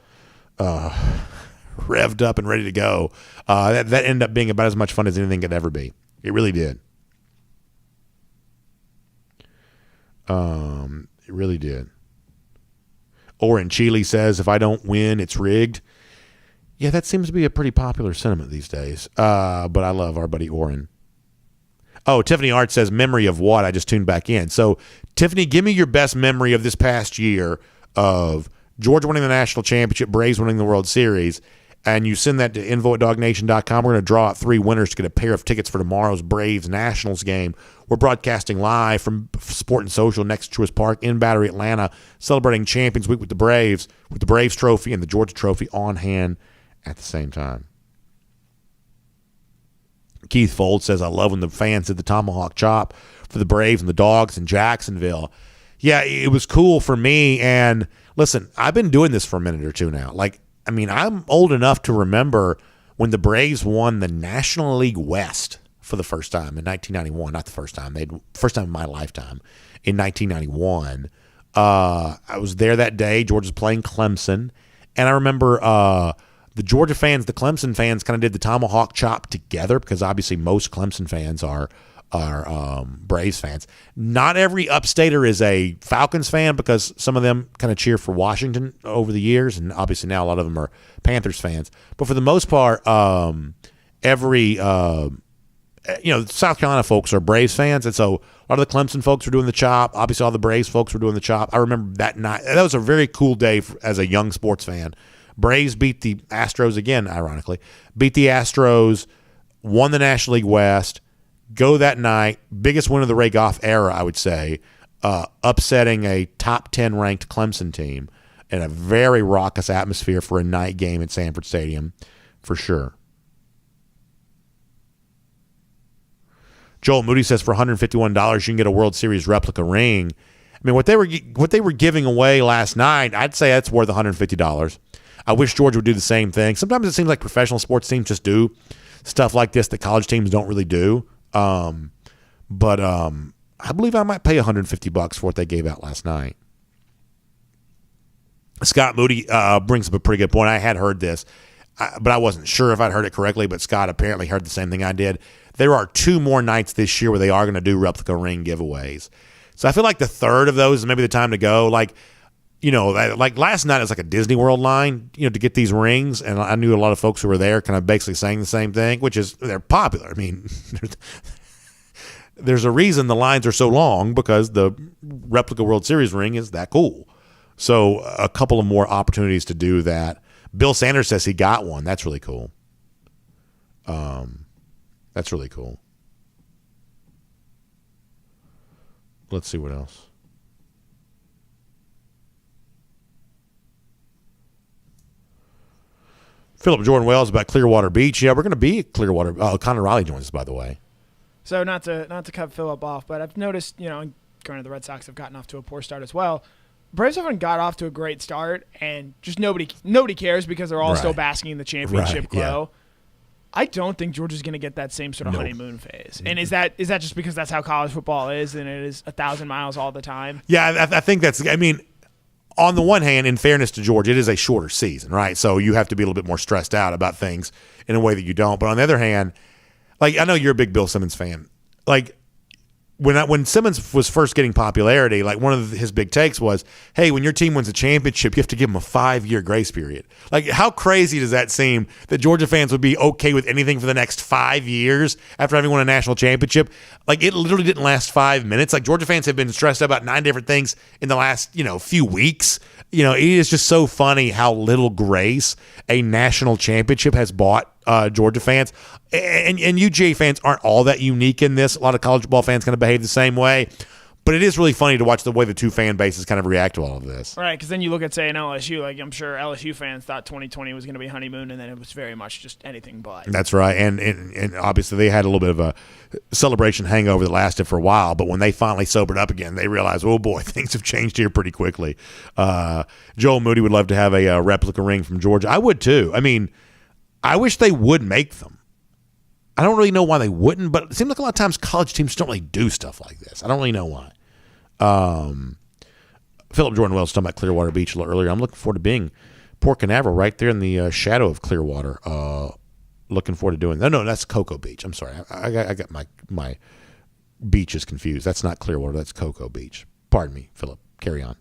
revved up and ready to go. That ended up being about as much fun as anything could ever be. It really did. It really did. Oren Chile says, if I don't win, it's rigged. Yeah, that seems to be a pretty popular sentiment these days. But I love our buddy Oren. Oh, Tiffany Art says, memory of what? I just tuned back in. So, Tiffany, give me your best memory of this past year of Georgia winning the national championship, Braves winning the World Series, and you send that to info@DawgNation.com. We're going to draw out 3 winners to get a pair of tickets for tomorrow's Braves-Nationals game. We're broadcasting live from Sport and Social next to Truist Park in Battery, Atlanta, celebrating Champions Week with the Braves trophy and the Georgia trophy on hand at the same time. Keith Fold says, I love when the fans did the tomahawk chop for the Braves and the Dogs in Jacksonville. Yeah, it was cool for me. And listen, I've been doing this for a minute or two now. I'm old enough to remember when the Braves won the National League West for the first time in 1991. Not the first time. First time in my lifetime in 1991. I was there that day. Georgia's playing Clemson. And I remember the Georgia fans, the Clemson fans kind of did the tomahawk chop together because obviously most Clemson fans are Braves fans. Not every upstater is a Falcons fan because some of them kind of cheer for Washington over the years, and obviously now a lot of them are Panthers fans. But for the most part, every South Carolina folks are Braves fans, and so a lot of the Clemson folks were doing the chop. Obviously, all the Braves folks were doing the chop. I remember that night. That was a very cool day as a young sports fan. Braves beat the Astros again, ironically. Beat the Astros, won the National League West, go that night, biggest win of the Ray Goff era, I would say, upsetting a top 10 ranked Clemson team in a very raucous atmosphere for a night game at Sanford Stadium, for sure. Joel Moody says for $151 you can get a World Series replica ring. I mean, what they were giving away last night, I'd say that's worth $150. I wish Georgia would do the same thing. Sometimes it seems like professional sports teams just do stuff like this that college teams don't really do. But I believe I might pay $150 for what they gave out last night. Scott Moody brings up a pretty good point. I had heard this, but I wasn't sure if I'd heard it correctly, but Scott apparently heard the same thing I did. There are 2 more nights this year where they are going to do replica ring giveaways. So I feel like the third of those is maybe the time to go. Like last night it was like a Disney World line, to get these rings. And I knew a lot of folks who were there kind of basically saying the same thing, which is they're popular. I mean, there's a reason the lines are so long because the replica World Series ring is that cool. So a couple of more opportunities to do that. Bill Sanders says he got one. That's really cool. That's really cool. Let's see what else. Philip Jordan Wells about Clearwater Beach. Yeah, we're going to be at Clearwater. Connor Riley joins us, by the way. So not to cut Philip off, but I've noticed, granted the Red Sox have gotten off to a poor start as well. Braves haven't got off to a great start, and just nobody cares because they're all still basking in the championship glow. Yeah. I don't think Georgia's going to get that same sort of honeymoon phase. And is that just because that's how college football is and it is 1,000 miles all the time? Yeah, I think that's – I mean, on the one hand, in fairness to Georgia, it is a shorter season, right? So you have to be a little bit more stressed out about things in a way that you don't. But on the other hand, like I know you're a big Bill Simmons fan. Like when Simmons was first getting popularity, like one of his big takes was, hey, when your team wins a championship, you have to give them a 5-year grace period. Like how crazy does that seem that Georgia fans would be okay with anything for the next 5 years after having won a national championship? Like it literally didn't last 5 minutes. Like Georgia fans have been stressed out about 9 different things in the last, few weeks. It is just so funny how little grace a national championship has bought Georgia fans. And UGA fans aren't all that unique in this. A lot of college football fans kind of behave the same way. But it is really funny to watch the way the two fan bases kind of react to all of this. Right, because then you look at, say, an LSU. Like I'm sure LSU fans thought 2020 was going to be honeymoon, and then it was very much just anything but. That's right, and obviously they had a little bit of a celebration hangover that lasted for a while, but when they finally sobered up again, they realized, oh boy, things have changed here pretty quickly. Joel Moody would love to have a replica ring from Georgia. I would too. I mean, I wish they would make them. I don't really know why they wouldn't, but it seems like a lot of times college teams don't really do stuff like this. I don't really know why. Philip Jordan Wells talking about Clearwater Beach a little earlier. I'm looking forward to being Port Canaveral right there in the shadow of Clearwater. Looking forward to doing that. No, that's Cocoa Beach. I'm sorry. I got my beaches confused. That's not Clearwater. That's Cocoa Beach. Pardon me, Philip. Carry on.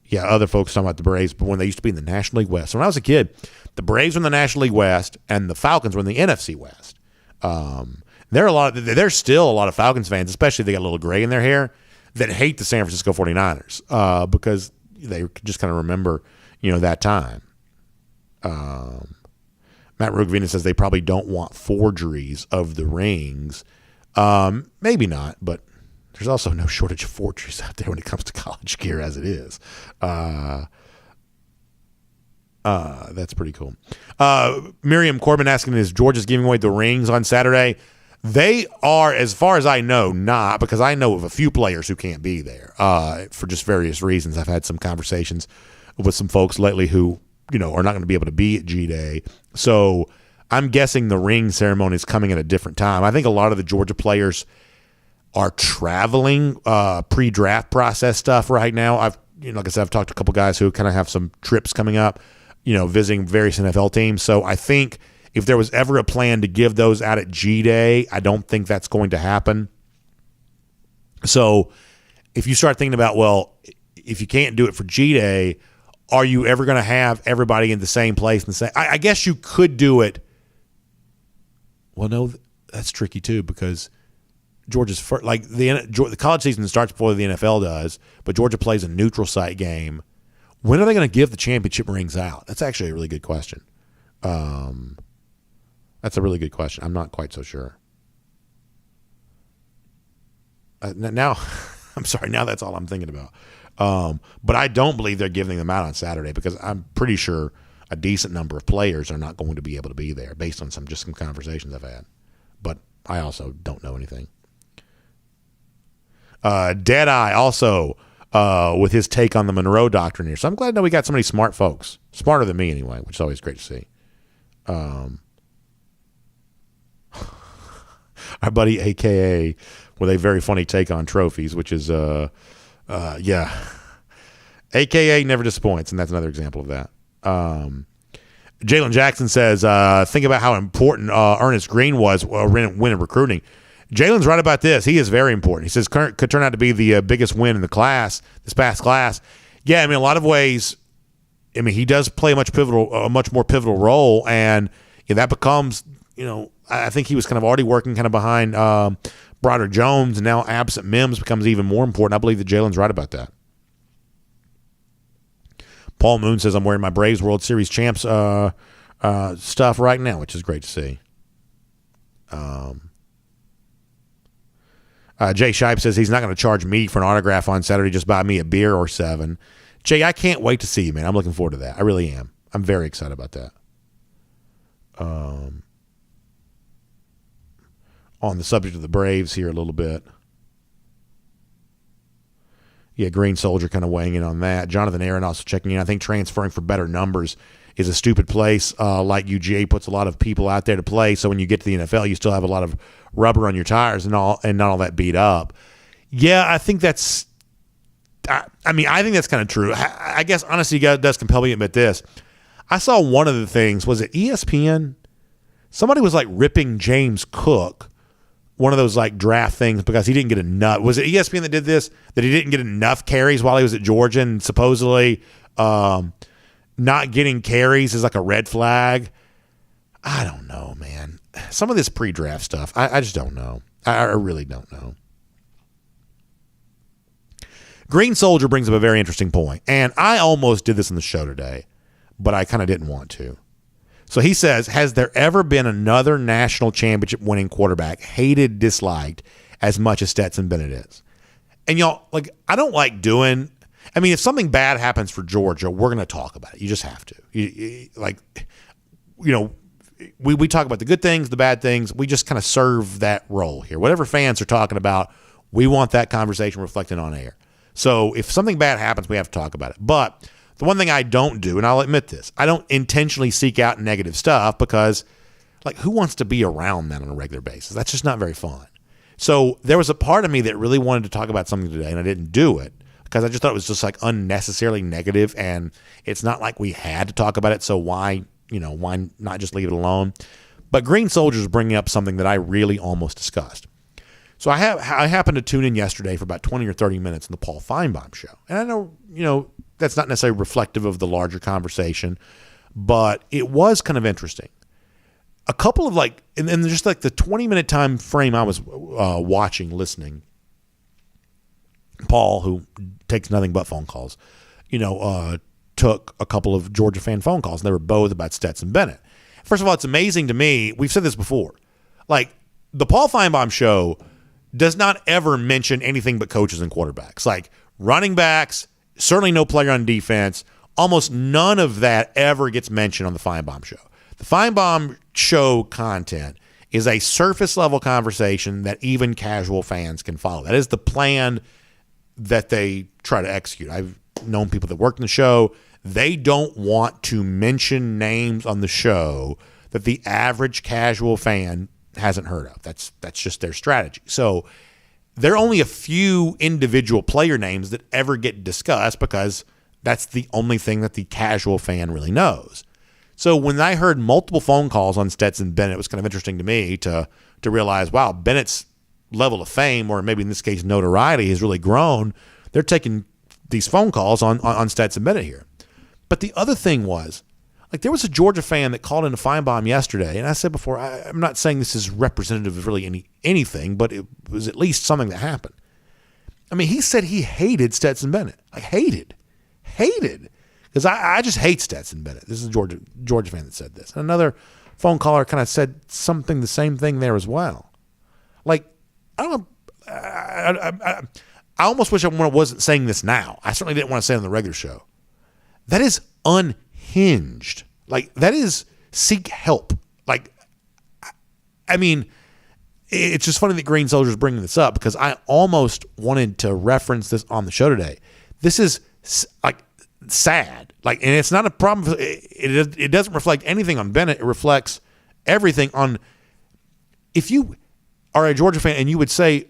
Yeah, other folks talking about the Braves, but when they used to be in the National League West. So when I was a kid, the Braves were in the National League West and the Falcons were in the NFC West. There's still a lot of Falcons fans, especially if they got a little gray in their hair, that hate the San Francisco 49ers because they just kind of remember, that time. Matt Rugvina says they probably don't want forgeries of the rings. Maybe not, but there's also no shortage of forgeries out there when it comes to college gear as it is. That's pretty cool. Miriam Corbin asking, is Georgia's giving away the rings on Saturday? They are, as far as I know, not, because I know of a few players who can't be there for just various reasons. I've had some conversations with some folks lately who, are not going to be able to be at G-Day. So I'm guessing the ring ceremony is coming at a different time. I think a lot of the Georgia players are traveling pre-draft process stuff right now. Like I said, I've talked to a couple guys who kind of have some trips coming up, visiting various NFL teams. So I think if there was ever a plan to give those out at G-Day, I don't think that's going to happen. So if you start thinking about, well, if you can't do it for G-Day, are you ever going to have everybody in the same place? And say, I guess you could do it. Well, no, that's tricky too, because Georgia's first, the college season starts before the NFL does, but Georgia plays a neutral site game. When are they going to give the championship rings out? That's actually a really good question. That's a really good question. I'm not quite so sure. Now, I'm sorry. Now that's all I'm thinking about. But I don't believe they're giving them out on Saturday because I'm pretty sure a decent number of players are not going to be able to be there based on some conversations I've had. But I also don't know anything. Deadeye also with his take on the Monroe Doctrine here. So I'm glad that we got so many smart folks, smarter than me anyway, which is always great to see. Our buddy AKA with a very funny take on trophies, which is AKA never disappoints, and that's another example of that. Jalen Jackson says, think about how important Ernest Green was winning recruiting. Jalen's right about this. He is very important. He says could turn out to be the biggest win in the class, this past class. Yeah, a lot of ways, he does play a much more pivotal role, and that becomes, I think he was kind of already working kind of behind Broderick Jones, and now absent Mims becomes even more important. I believe that Jalen's right about that. Paul Moon says, I'm wearing my Braves World Series champs stuff right now, which is great to see. Jay Shipe says he's not going to charge me for an autograph on Saturday. Just buy me a beer or 7. Jay, I can't wait to see you, man. I'm looking forward to that. I really am. I'm very excited about that. On the subject of the Braves here a little bit. Yeah, Green Soldier kind of weighing in on that. Jonathan Aaron also checking in. I think transferring for better numbers is a stupid place. Like UGA puts a lot of people out there to play, so when you get to the NFL, you still have a lot of rubber on your tires and not all that beat up. Yeah, I think that's. I think that's kind of true. I guess honestly, God does compel me to admit this. I saw one of the things. Was it ESPN? Somebody was ripping James Cook, one of those draft things, because he didn't get enough. Was it ESPN that did this? That he didn't get enough carries while he was at Georgia, and supposedly not getting carries is a red flag. I don't know, man. Some of this pre-draft stuff, I just don't know. I really don't know. Green Soldier brings up a very interesting point, and I almost did this in the show today, but I kind of didn't want to. So he says, has there ever been another national championship winning quarterback hated, disliked as much as Stetson Bennett is? And y'all, I don't like doing, if something bad happens for Georgia, we're going to talk about it. You just have to. We talk about the good things, the bad things. We just kind of serve that role here. Whatever fans are talking about, we want that conversation reflected on air. So if something bad happens, we have to talk about it. But The one thing I don't do, and I'll admit this, I don't intentionally seek out negative stuff because, like, who wants to be around that on a regular basis? That's just not very fun. So there was a part of me that really wanted to talk about something today, and I didn't do it because I just thought it was just like unnecessarily negative, and it's not like we had to talk about it. So why not just leave it alone? But Green Soldier's bringing up something that I really almost discussed. So I happened to tune in yesterday for about 20 or 30 minutes in the Paul Feinbaum show. And I know, that's not necessarily reflective of the larger conversation, but it was kind of interesting. A couple of and just like the 20-minute time frame I was listening, Paul, who takes nothing but phone calls, took a couple of Georgia fan phone calls, and they were both about Stetson Bennett. First of all, it's amazing to me. We've said this before. Like, the Paul Feinbaum show does not ever mention anything but coaches and quarterbacks. Like, running backs, certainly no player on defense. Almost none of that ever gets mentioned on the Feinbaum show. The Feinbaum show content is a surface-level conversation that even casual fans can follow. That is the plan that they try to execute. I've known people that work in the show. They don't want to mention names on the show that the average casual fan hasn't heard of. That's just their strategy. So there are only a few individual player names that ever get discussed because that's the only thing that the casual fan really knows. So when I heard multiple phone calls on Stetson Bennett, it was kind of interesting to me to realize, wow, Bennett's level of fame, or maybe in this case notoriety, has really grown. They're taking these phone calls on Stetson Bennett here. But the other thing was, like, there was a Georgia fan that called into Feinbaum yesterday, and I said before, I'm not saying this is representative of really anything, but it was at least something that happened. I mean, he said he hated Stetson Bennett. Like, hated. Because I just hate Stetson Bennett. This is a Georgia fan that said this. And another phone caller kind of said the same thing there as well. Like, I don't know. I almost wish I wasn't saying this now. I certainly didn't want to say it on the regular show. That is unhinged. Like, that is seek help. Like, I mean, it's just funny that Green Soldier's bringing this up because I almost wanted to reference this on the show today. This is like sad. Like, and it's not a problem. It doesn't reflect anything on Bennett. It reflects everything on. If you are a Georgia fan and you would say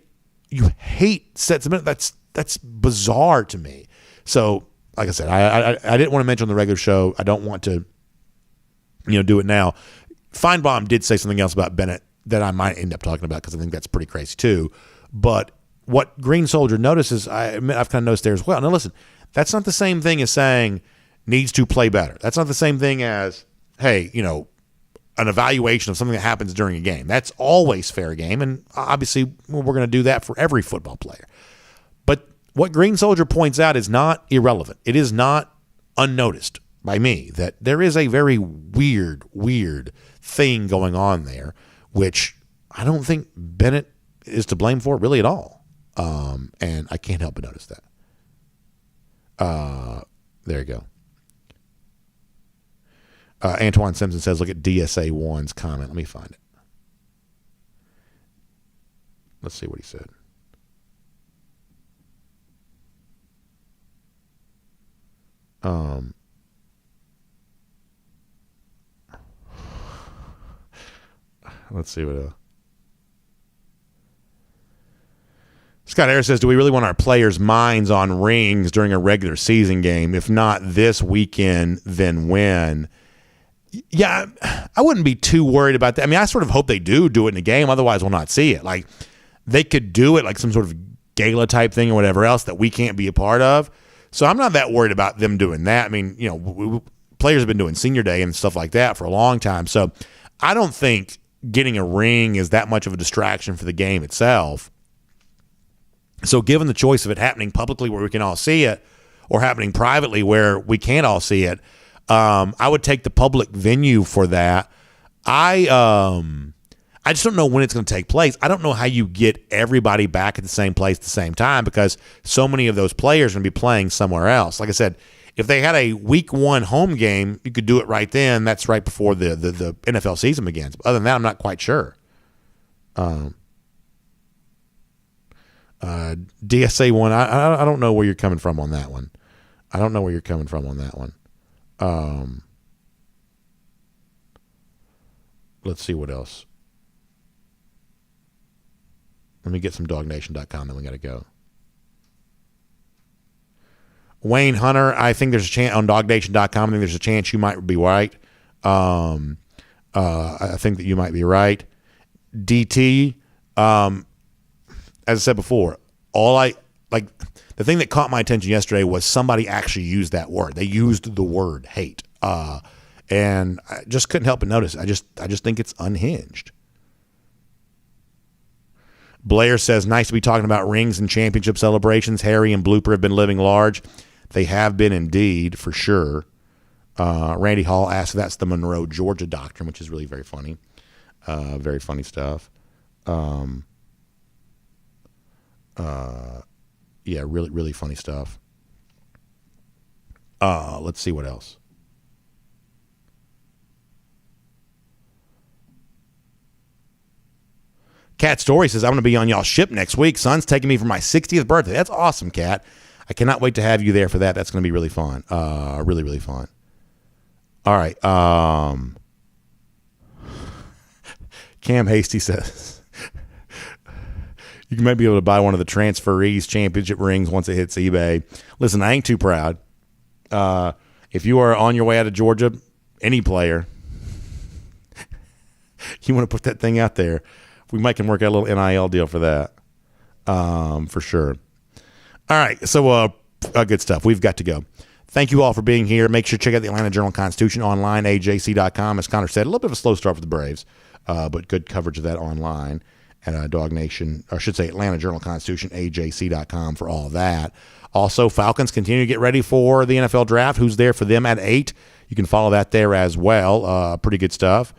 you hate Stetson Bennett, that's bizarre to me. So, like I said, I didn't want to mention on the regular show. I don't want to, do it now. Feinbaum did say something else about Bennett that I might end up talking about because I think that's pretty crazy too. But what Green Soldier notices, I've kind of noticed there as well. Now listen, that's not the same thing as saying needs to play better. That's not the same thing as, hey, an evaluation of something that happens during a game. That's always fair game, and obviously we're going to do that for every football player. But what Green Soldier points out is not irrelevant. It is not unnoticed by me that there is a very weird thing going on there, which I don't think Bennett is to blame for really at all. And I can't help but notice that. There you go. Antoine Simpson says, look at DSA 1's comment. Let me find it. Let's see what he said. Let's see what Scott Ayers says, do we really want our players' minds on rings during a regular season game? If not this weekend, then when? Yeah, I wouldn't be too worried about that. I mean, I sort of hope they do it in a game. Otherwise, we'll not see it. Like, they could do it like some sort of gala type thing or whatever else that we can't be a part of. So I'm not that worried about them doing that. I mean, players have been doing senior day and stuff like that for a long time. So I don't think getting a ring is that much of a distraction for the game itself. So given the choice of it happening publicly where we can all see it or happening privately where we can't all see it, I would take the public venue for that. I just don't know when it's going to take place. I don't know how you get everybody back at the same place at the same time because so many of those players are going to be playing somewhere else. Like I said, if they had a week 1 home game, you could do it right then. That's right before the NFL season begins. But other than that, I'm not quite sure. DSA 1, I don't know where you're coming from on that one. I don't know where you're coming from on that one. Let's see what else. Let me get some DawgNation.com, then we got to go. Wayne Hunter, I think there's a chance on DawgNation.com. I think there's a chance you might be right. I think that you might be right. DT, as I said before, the thing that caught my attention yesterday was somebody actually used that word. They used the word hate, and I just couldn't help but notice. I just think it's unhinged. Blair says, nice to be talking about rings and championship celebrations. Harry and Blooper have been living large. They have been indeed, for sure. Randy Hall asks, that's the Monroe, Georgia doctrine, which is really very funny. Very funny stuff. Yeah, really, really funny stuff. Let's see what else. Cat Story says, I'm going to be on y'all's ship next week. Son's taking me for my 60th birthday. That's awesome, Cat. I cannot wait to have you there for that. That's going to be really fun. Really, really fun. All right. Cam Hasty says, you might be able to buy one of the transferees championship rings once it hits eBay. Listen, I ain't too proud. If you are on your way out of Georgia, any player, you want to put that thing out there, we might can work out a little NIL deal for that, for sure. All right, so good stuff. We've got to go. Thank you all for being here. Make sure to check out the Atlanta Journal-Constitution online, AJC.com. As Connor said, a little bit of a slow start for the Braves, but good coverage of that online at DawgNation, or I should say Atlanta Journal-Constitution, AJC.com for all that. Also, Falcons continue to get ready for the NFL Draft. Who's there for them at 8? You can follow that there as well. Pretty good stuff.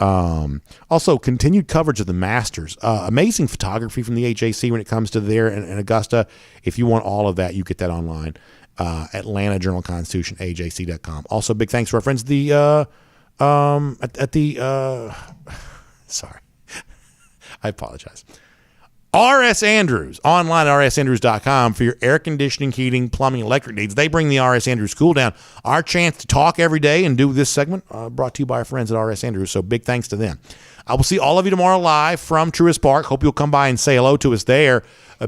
Also, continued coverage of the Masters. Amazing photography from the HAC when it comes to there in Augusta. If you want all of that, you get that online. Atlanta Journal-Constitution, AJC.com. Also, big thanks to our friends at the sorry. I apologize. R.S. Andrews, online at rsandrews.com for your air conditioning, heating, plumbing, electric needs. They bring the R.S. Andrews Cool Down. Our chance to talk every day and do this segment brought to you by our friends at R.S. Andrews, so big thanks to them. I will see all of you tomorrow live from Truist Park. Hope you'll come by and say hello to us there.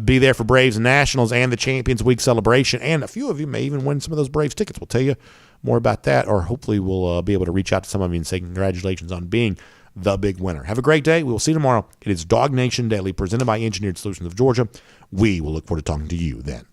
Be there for Braves and Nationals and the Champions Week celebration, and a few of you may even win some of those Braves tickets. We'll tell you more about that, or hopefully we'll be able to reach out to some of you and say congratulations on being the big winner. Have a great day. We will see you tomorrow. It is DawgNation Daily, presented by Engineered Solutions of Georgia. We will look forward to talking to you then.